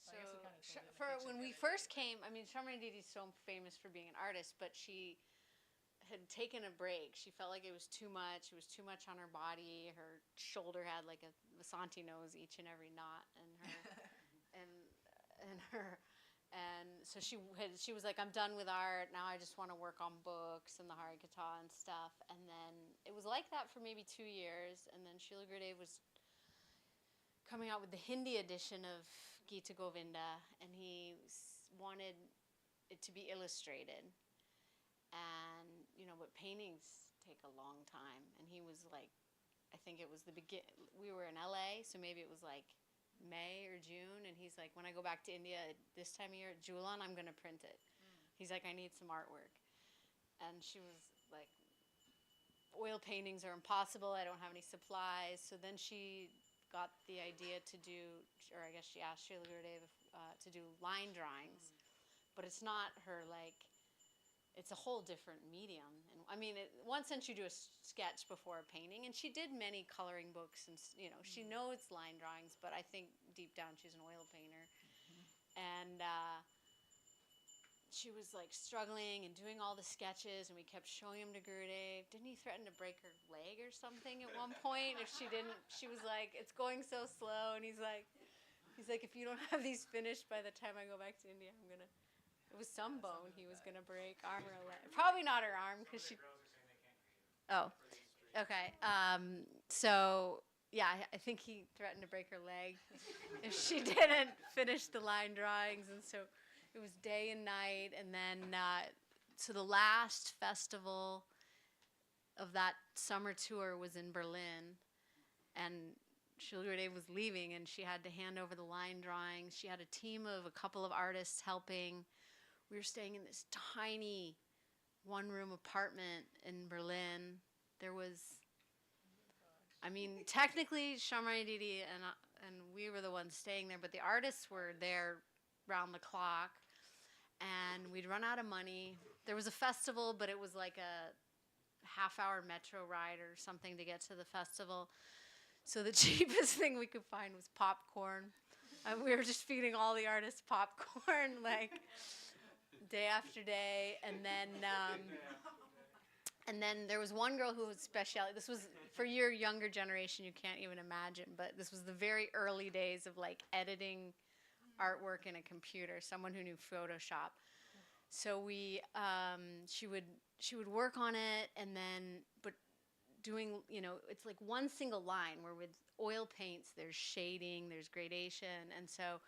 So, I guess we kinda told it in the for picture when we together. first came, I mean, Sharmani Didi is so famous for being an artist, but she had taken a break. She felt like it was too much. It was too much on her body. Her shoulder had like a Vasanti nose each and every knot, and so she was like, I'm done with art now. I just want to work on books and the Hari Kata and stuff. And then it was like that for maybe 2 years, and then Srila Gurudev was coming out with the Hindi edition of Gita Govinda, and he wanted it to be illustrated. And, but paintings take a long time. And he was like, I think it was we were in LA, so maybe it was like May or June. And he's like, when I go back to India this time of year at Jhulan, I'm going to print it. He's like, I need some artwork. And she was like, oil paintings are impossible. I don't have any supplies. So then she got the idea to do, or I guess she asked Srila Gurudev to do line drawings. But it's not her, like, it's a whole different medium. And I mean, one sense you do a sketch before a painting, and she did many coloring books, and she knows line drawings, but I think deep down she's an oil painter. And she was like struggling and doing all the sketches, and we kept showing them to Gurudev. Didn't he threaten to break her leg or something at one point if she didn't? She was like, it's going so slow, and he's like, if you don't have these finished by the time I go back to India, I'm gonna. It was some bone he was gonna break, arm or leg. Probably not her arm, because she. Oh, okay. So yeah, I think he threatened to break her leg if she didn't finish the line drawings, and so it was day and night, and then so the last festival of that summer tour was in Berlin, and Srila Gurudev was leaving, and she had to hand over the line drawings. She had a team of a couple of artists helping. We were staying in this tiny one-room apartment in Berlin. There was, I mean, technically Shamrani Didi and we were the ones staying there, but the artists were there round the clock, and we'd run out of money. There was a festival, but it was like a half-hour metro ride or something to get to the festival. So the cheapest thing we could find was popcorn. We were just feeding all the artists popcorn, like, day after day. And then there was one girl who was speciality. This was, for your younger generation, you can't even imagine, but this was the very early days of like editing artwork in a computer, someone who knew Photoshop. So she would work on it, and then, but doing, it's like one single line where with oil paints, there's shading, there's gradation. And so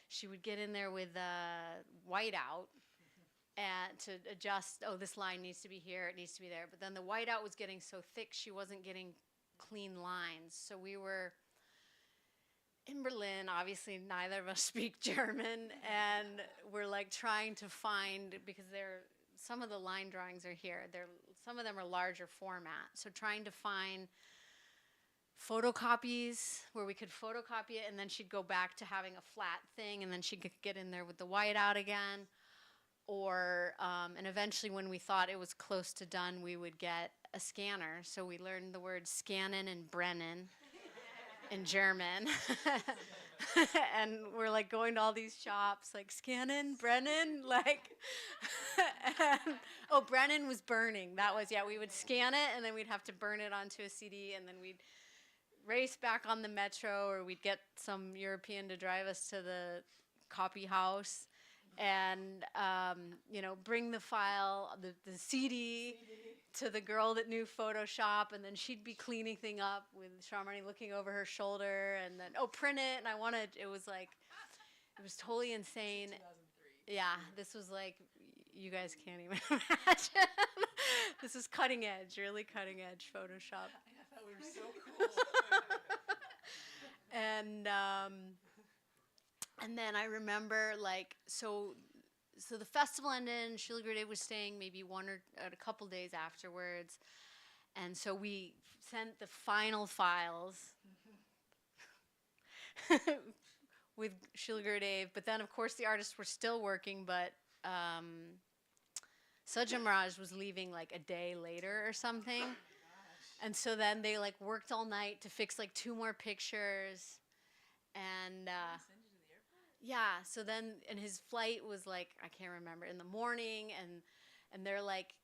she would get in there with whiteout and to adjust, oh, this line needs to be here, it needs to be there. But then the whiteout was getting so thick, she wasn't getting clean lines. So we were in Berlin, obviously neither of us speak German, and we're like trying to find, because some of the line drawings are here. Some of them are larger format. So trying to find photocopies where we could photocopy it, and then she'd go back to having a flat thing, and then she could get in there with the whiteout again. Or, and eventually when we thought it was close to done, we would get a scanner. So we learned the words scannen and brennen in German. And we're like going to all these shops, like scannen, brennen, like, and, oh, brennen was burning. That was, yeah, we would scan it and then we'd have to burn it onto a CD, and then we'd race back on the metro, or we'd get some European to drive us to the copy house and, bring the file, the CD to the girl that knew Photoshop, and then she'd be cleaning thing up with Shamrani looking over her shoulder, and then, oh, print it, and it was totally insane. Yeah, this was like, you guys can't even imagine. This is cutting edge, really cutting edge Photoshop. I thought we were so cool. And then I remember, like, so the festival ended, and Sheila Gurudev was staying maybe a couple days afterwards. And so we sent the final files with Sheila Gurudev. But then, of course, the artists were still working, but Sajja Maharaj was leaving like a day later or something. And so then they like worked all night to fix like 2 more pictures. And yeah, so then, and his flight was like, I can't remember, in the morning, and they're like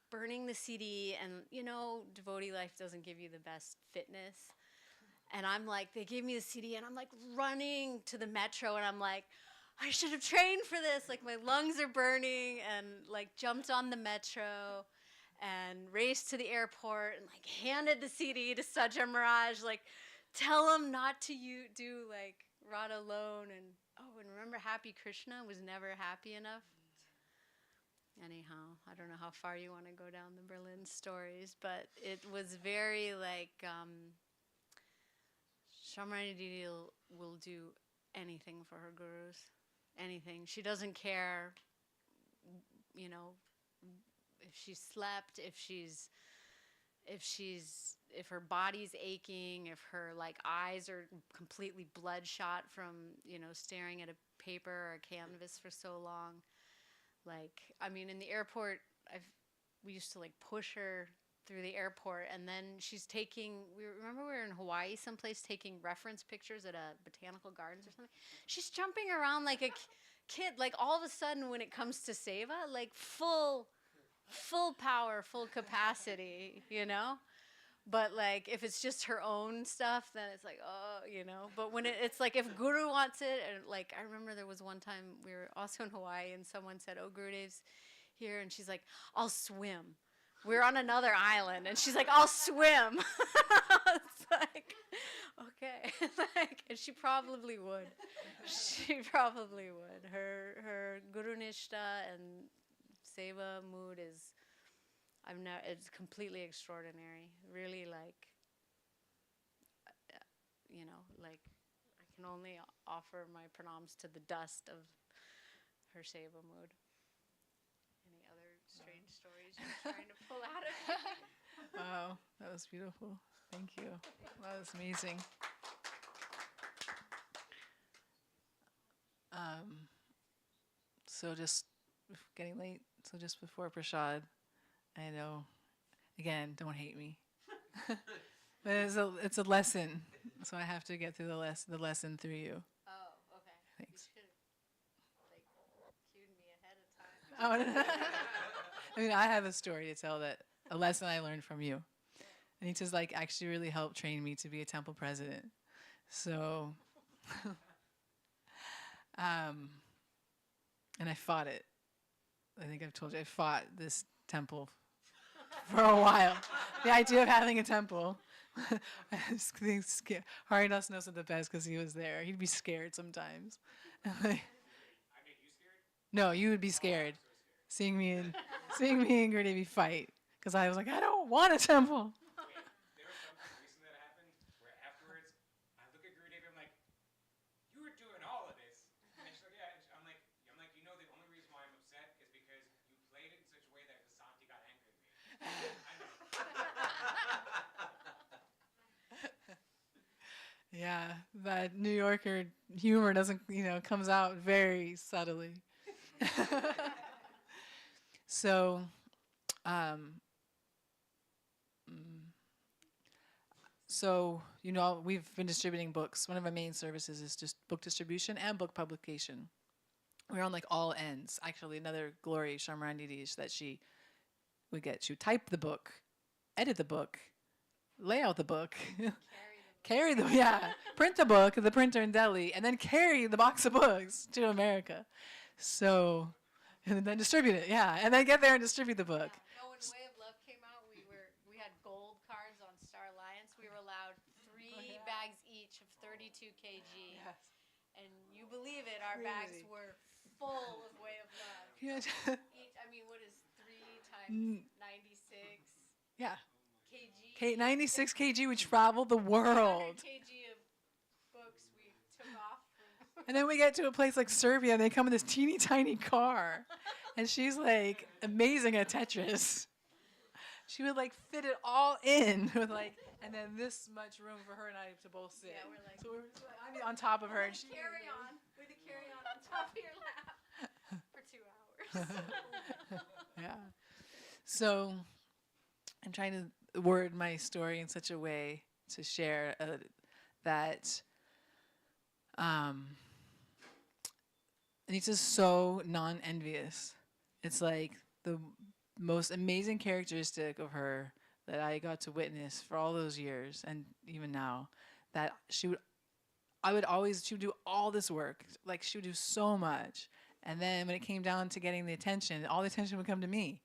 burning the CD, and devotee life doesn't give you the best fitness. And I'm like, they gave me the CD, and I'm like running to the metro, and I'm like, I should have trained for this. Like, my lungs are burning, and like jumped on the metro and raced to the airport and like handed the CD to Sajja Maharaj, like, tell him not to do like Radha alone, and remember Happy Krishna was never happy enough. Anyhow, I don't know how far you want to go down the Berlin stories, but it was very like Shamrani Didi will do anything for her gurus, anything. She doesn't care, if she slept, if her body's aching, if her like eyes are completely bloodshot from staring at a paper or a canvas for so long. Like, I mean, in the airport, we used to like push her through the airport, and then she's remember we were in Hawaii someplace taking reference pictures at a botanical gardens or something. She's jumping around like a kid. Like, all of a sudden when it comes to seva, like full power, full capacity, But like, if it's just her own stuff, then it's like, But when it's like, if Guru wants it, and like, I remember there was one time we were also in Hawaii, and someone said, "Oh, Gurudev's here," and she's like, "I'll swim." We're on another island, and she's like, "I'll swim." It's like, okay, like, and she probably would. She probably would. Her Guru Nishta and Seva mood is. It's completely extraordinary. Really, like, like, I can only offer my pranams to the dust of her seva mood. Any other strange stories you're trying to pull out of me? Wow, that was beautiful. Thank you. That was amazing. So just getting late. So just before Prashad, I know, again, don't hate me. But it's a lesson, so I have to get through the lesson through you. Oh, okay. Thanks. You should have like cued me ahead of time. Oh, I mean, I have a story to tell, that a lesson I learned from you. And he just like actually really helped train me to be a temple president. So, and I fought it. I think I've told you, I fought this temple for a while. The idea of having a temple. I was scared. Haridas knows it the best because he was there. He'd be scared sometimes. I made you scared? No, you would be scared. seeing me and Gurdevi fight because I was like, I don't want a temple. There was something recently that happened where afterwards I look at Gurudev and I'm like, you were doing all of this. And she's like, yeah. And I'm like, you know, the only reason why I'm upset is because you played it in such a way that the Santi got angry at me. I know. Yeah, that New Yorker humor doesn't, comes out very subtly. So, um, mm, we've been distributing books. One of our main services is just book distribution and book publication. We're on like all ends. Actually, another glory, Shamrandi, is that she would type the book, edit the book, lay out the book, carry the print the book at the printer in Delhi, and then carry the box of books to America. So, and then distribute it, and then get there and distribute the book. No, when Way of Love came out, we had gold cards on Star Alliance. We were allowed 3 bags each of 32 kg. Yes. And you believe it, our bags were full of Way of Love. Yeah. Each, I mean, what is 3 times 96 Yeah. kg? 96 kg, we traveled the world. 100 kg of books we took off from. And then we get to a place like Serbia, and they come in this teeny tiny car. And she's like amazing at Tetris. She would like fit it all in with like, and then this much room for her and I to both sit. Yeah, we're like, so I'm on top of her. And she carry on. We had to carry on top of your lap for 2 hours. Yeah. So I'm trying to word my story in such a way to share that Anita's so non-envious. It's like the most amazing characteristic of her that I got to witness for all those years and even now, that she would do all this work. Like she would do so much. And then when it came down to getting the attention, all the attention would come to me.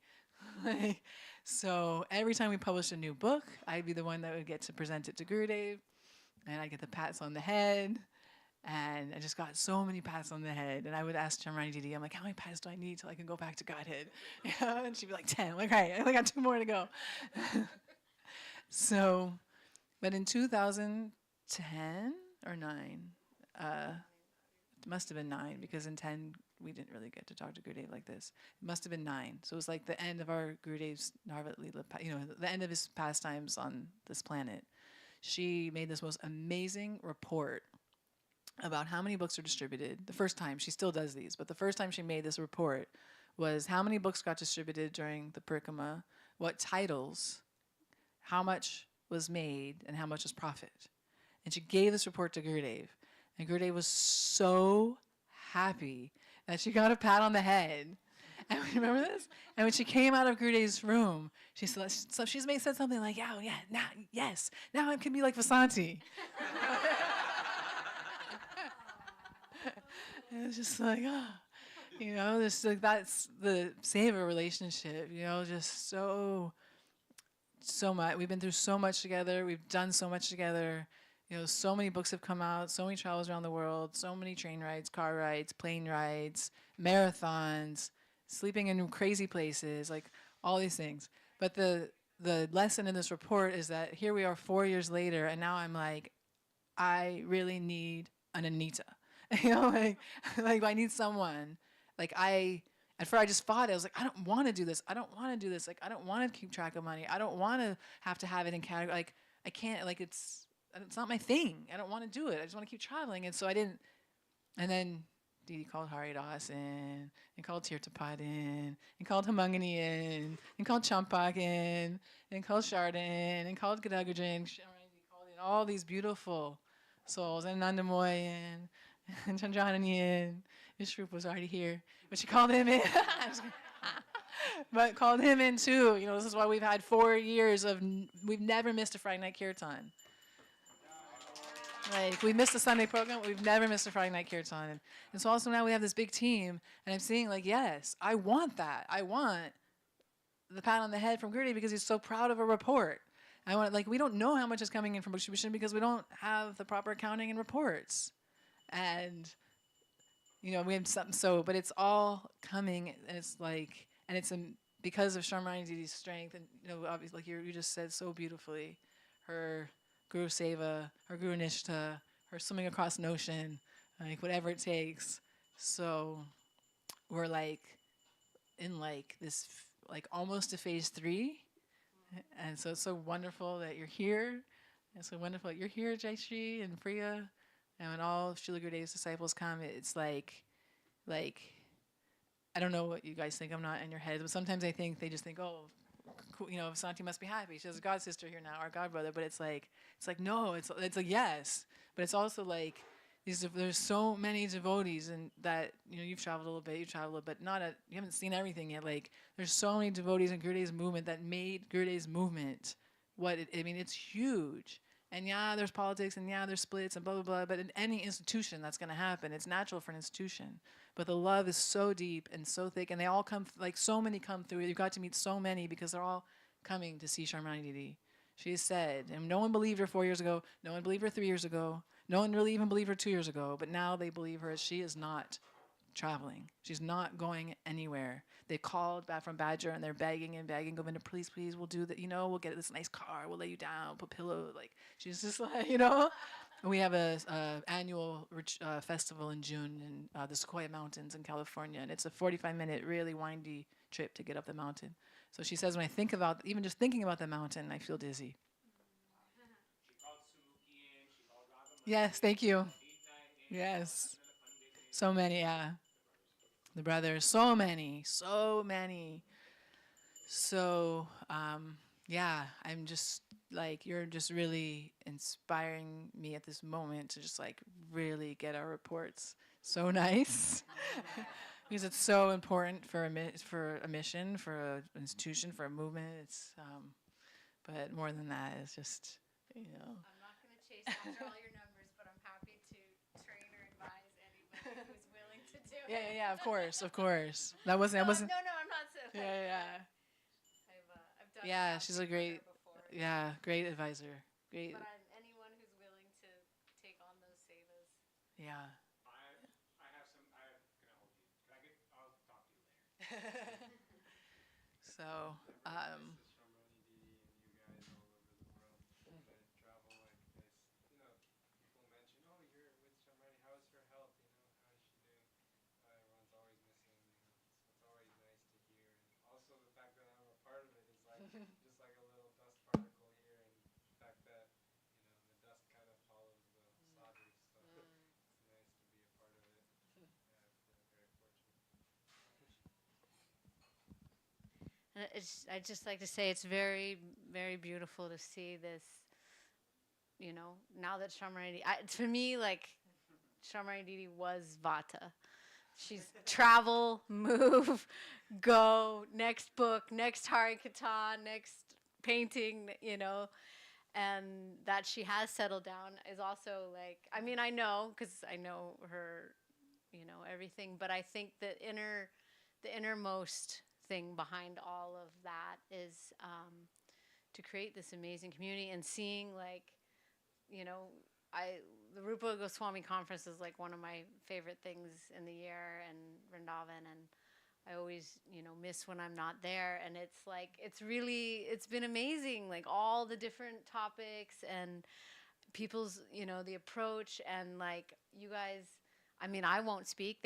So every time we published a new book, I'd be the one that would get to present it to Gurudev, and I'd get the pats on the head. And I just got so many pats on the head. And I would ask Chamrani Didi, I'm like, how many pats do I need till I can go back to Godhead? And she'd be like, 10. I'm like, all right, I only got 2 more to go. So, but in 2010 or 9, it must have been 9, because in 10, we didn't really get to talk to Gurudev like this. It must have been 9. So it was like the end of our Gurudev's Narvat Leela, the end of his pastimes on this planet. She made this most amazing report about how many books are distributed. The first time, she still does these, but the first time she made this report was how many books got distributed during the Parikrama, what titles, how much was made, and how much was profit. And she gave this report to Gurudev. And Gurudev was so happy that she got a pat on the head. And remember this? And when she came out of Gurudev's room, she said something like, now I can be like Vasanti. It was just like, that's the saver relationship, just so much. We've been through so much together. We've done so much together. So many books have come out, so many travels around the world, so many train rides, car rides, plane rides, marathons, sleeping in crazy places, like all these things. But the lesson in this report is that here we are 4 years later, and now I'm like, I really need an Anita. Like I need someone. Like at first I just fought it. I was like, I don't want to do this. I don't want to do this. Like, I don't want to keep track of money. I don't want to have it in category. Like, I can't, like, it's not my thing. I don't want to do it. I just want to keep traveling. And so I didn't. And then Didi called Haridas in, and called Tirtapad in, and called Hamangani in, and called Champak in, and called Chardin, and called Gadagajan, called in all these beautiful souls, and Nandamoy in, and Chandranani in. Ishrup was already here, but she called him in. But called him in too. This is why we've had 4 years we've never missed a Friday night kirtan. Like, we missed a Sunday program, we've never missed a Friday night kirtan. And so also now we have this big team, and I'm seeing like, yes, I want that. I want the pat on the head from Gurudev because he's so proud of a report. I want, like, we don't know how much is coming in from book distribution because we don't have the proper accounting and reports. And, we have something, but it's all coming, and it's like, and it's because of Sharmani Didi's strength, and obviously, like you just said so beautifully, her Guru Seva, her Guru Nishtha, her swimming across an ocean, like whatever it takes. So we're like in like this like almost to phase 3, and so it's so wonderful that you're here. It's so wonderful that you're here, Jayshree and Priya, and when all Srila Gurudev's disciples come, it's like I don't know what you guys think. I'm not in your heads, but sometimes I think they just think, oh, cool, Santi must be happy. She has a god sister here now, our god brother. But it's like no, it's like yes, but it's also like there's so many devotees, and that you've traveled a little bit, but you haven't seen everything yet. Like there's so many devotees in Gurudev's movement that made Gurudev's movement I mean, it's huge. And yeah, there's politics, and yeah, there's splits, and blah blah blah. But in any institution, that's going to happen. It's natural for an institution. But the love is so deep and so thick, and they all come, like so many come through. You've got to meet so many because they're all coming to see Sharmani Didi. She has said, and no one believed her 4 years ago, no one believed her 3 years ago, no one really even believed her 2 years ago, but now they believe her. She is not traveling. She's not going anywhere. They called back from Badger, and they're begging and begging, Govinda, please, please, we'll do that. We'll get this nice car. We'll lay you down, put pillow. Like she's just like, We have a annual festival in June in the Sequoia Mountains in California, and it's a 45-minute, really windy trip to get up the mountain. So she says, when I think about, even just thinking about the mountain, I feel dizzy. Yes, thank you. Yes. So many, yeah. The brothers, so many. So, yeah, I'm just like, you're just really inspiring me at this moment to just like really get our reports. So nice. Because it's so important for a mission, for an institution, for a movement. But more than that, it's just, I'm not going to chase after all your numbers, but I'm happy to train or advise anybody who's willing to do it. Yeah, of course. That wasn't. No, I'm not saying. Yeah. I've done. Yeah, she's a great. before. Yeah, great advisor. Great. But I'm anyone who's willing to take on those sevas. Yeah. I have some. I'm gonna hold you. I'll talk to you later. So, This is Shamrani Didi and you guys all over the world that travel like this. People mention, oh, you're with Shamrani. How is her health? How is she doing? Everyone's always missing. So it's always nice to hear. And also the fact that I'm a part of it is like just like a little dust particle here, and the fact that the dust kind of follows the sadhu. So it's nice to be a part of it. Yeah, I feel very fortunate. I'd just like to say it's very, very beautiful to see this. Now that Shamrani, to me, like Shamrani Didi was Vata. She's travel, move, go, next book, next Harikatan, next painting, and that she has settled down is also like, I mean, I know, because I know her, everything, but I think the innermost thing behind all of that is to create this amazing community and seeing the Rupa Goswami conference is like one of my favorite things in the year, and Vrindavan, and I always miss when I'm not there, and it's been amazing, like all the different topics and people's the approach, and like you guys, I mean, I won't speak.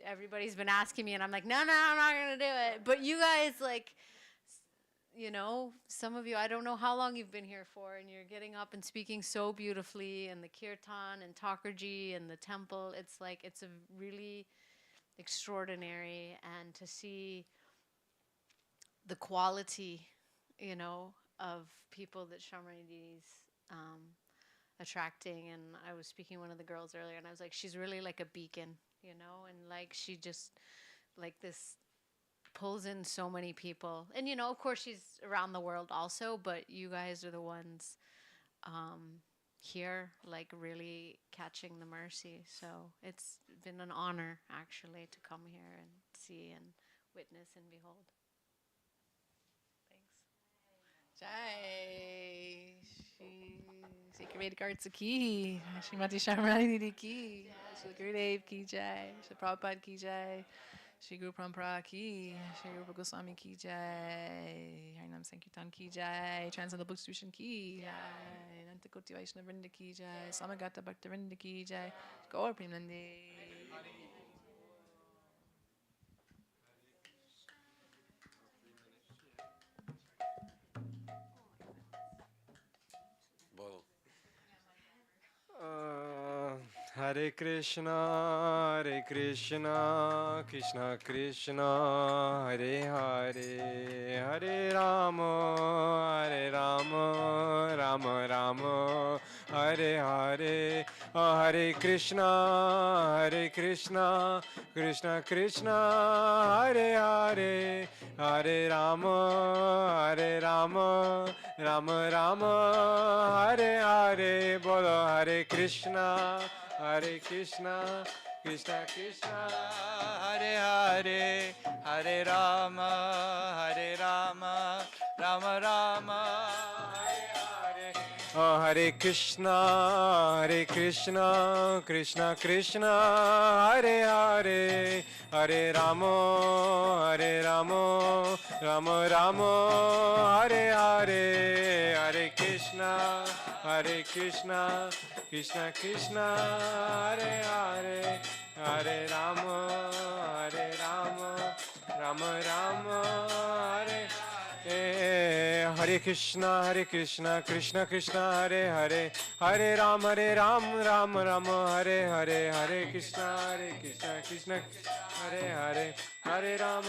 Everybody's been asking me, and I'm like, no, I'm not gonna do it. But you guys, like, some of you, I don't know how long you've been here for, and you're getting up and speaking so beautifully, and the kirtan and Thakurji and the temple. It's a really extraordinary, and to see the quality, of people that Shamrani Didi's attracting. And I was speaking to one of the girls earlier, and I was like, she's really like a beacon, and like she just like this pulls in so many people. And of course she's around the world also, but you guys are the ones here like really catching the mercy. So it's been an honor actually to come here and see and witness and behold. Thanks. Jai. Sacred Arts Ki. Srimati Shamrani Didi Ki. Shri Gurudev Ki Jai. Shri Prabhupada Ki Jai. Shri Guru Parampara ki, Shri Rupa Goswami ki jai, Harinam Sankirtan ki jai, Transcendental Book Distribution ki jai, Nantakoti Vaishnava Vrinda ki jai, Samagata Bhakta Vrinda ki jai, Gaur Premanandi. Well, Hare Krishna, Krishna Krishna, Hare Hare, Hare Rama, Rama Rama, Hare Hare, Hare Krishna, Krishna Krishna, Hare Hare, Hare Rama, Rama Rama, Hare Hare, Bolo Hare Krishna, Krishna Krishna, Hare Hare, Hare Rama, Rama Rama, Hare Hare. Oh, Hare Krishna, Krishna Krishna, Hare Hare, Hare Rama, Rama Rama, Hare Hare, Hare Krishna, Krishna Krishna, Hare Hare, Hare Rama, Rama Rama, Hare Hare Krishna, Krishna Krishna, Hare Hare, Hare Ram, Ram Rama, Hare Hare, Hare Krishna, Krishna Hare Hare, Hare Ram,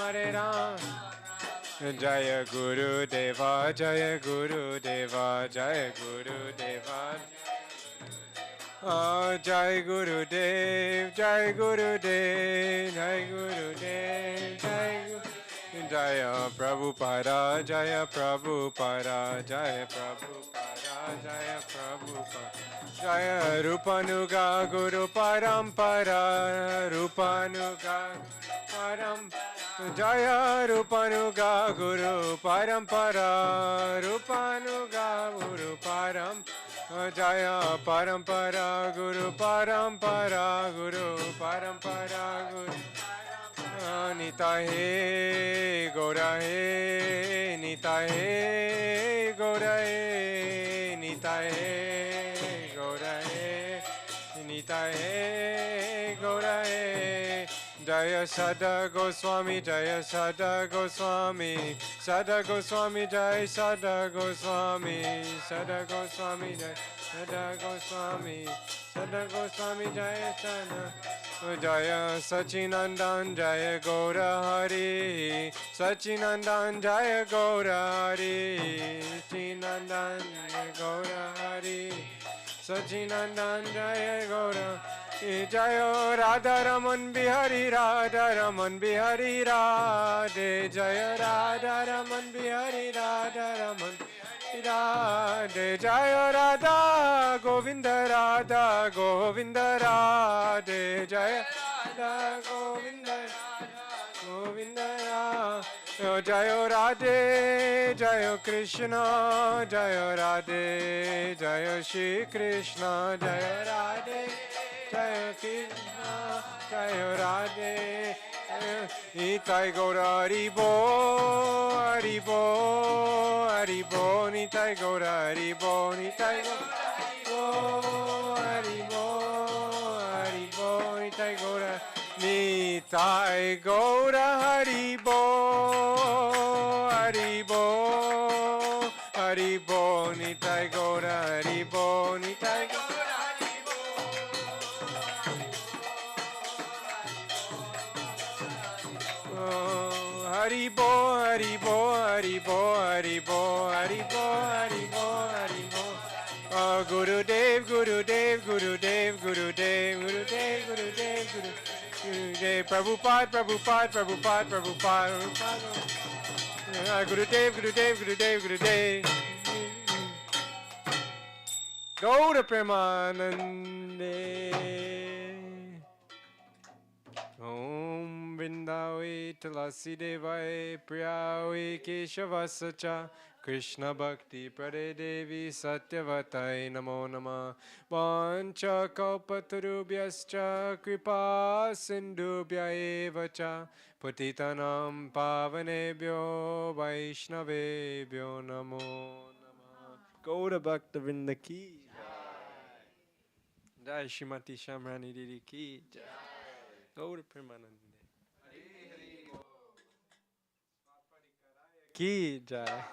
Jaya Guru Deva, Jaya Guru Deva, Jaya Guru Deva. Jai Guru Dev, Jai Guru Dev, Jai Guru Dev, Jai Guru. Jaya Prabhupada, Jaya Prabhupada, Jaya Prabhupada, Jaya Prabhupada. Jaya Rupanuga Guru Parampara, Rupanuga Parampara. Jaya Rupanuga Guru Parampara, Rupanuga Guru Parampara. Jaya Parampara, Guru Parampara, Guru Parampara, Guru. Nita he, Gora he, Nita he, Gora he, Nita he, Gora he, Nita he, Gora he. Jaya Sada Goswami, Jaya Sada Goswami, Sada Goswami, Jaya Sada Goswami, Sada Goswami, Jaya Sada Goswami, Sada Goswami, Jaya Sada. Jaya Sachinandan, Jaya Gaura Hari, Sachinandan, Jaya Gaura Hari, Sachinandan, Jaya Gaura Hari, Sachinandan, Jaya Gaura. Jaya Radha Raman Bihari, Radha Raman Bihari, Radhe, Jaya Radha Raman Bihari, Radha Raman Radhe, Jaya Radha Govinda, Radha Govinda, Radhe, Jaya Radha Govinda, Govinda, Jaya Radhe, Jaya Krishna, Jaya Radhe, Jaya Shri Krishna, Jaya Radhe, Jaya Krishna, Jaya Radhe, Nitai Gaura Haribo, Haribo, Haribo, Nitai Gaura Haribo, Nitai Gaura Haribo, Haribo, Nitai Gaura, Nitai Gaura Haribo, Haribo, Haribo, Nitai Gaura Haribo, Nitai Gaura. Haribo, Haribo, Haribo, Haribo, Haribo, Haribo, Haribo. Guru Dev, Guru Dev, Guru Dev, Guru Dev, Guru Dev, Guru Dev, Guru Dev, Prabhupada, Prabhupada, Prabhupada, Prabhupada, Prabhupada. Guru Dev, Guru Dev, Guru Dev, Guru Dev. Gaura Premanande. Om Vrindavi Tulasi Devai Priyavi Keshavasacha Krishna Bhakti Prade Devi Satyavatai Namo Nama Vancha Kalpatarubhyascha Kripa Sindhubhya Eva Cha Patitanam Pavanebhyo Vaishnavebhyo Namo Nama Gaura Bhaktavinda Ki Jai Shrimati Shamrani Didi Ki Jai Gaura Premanande Ki Jai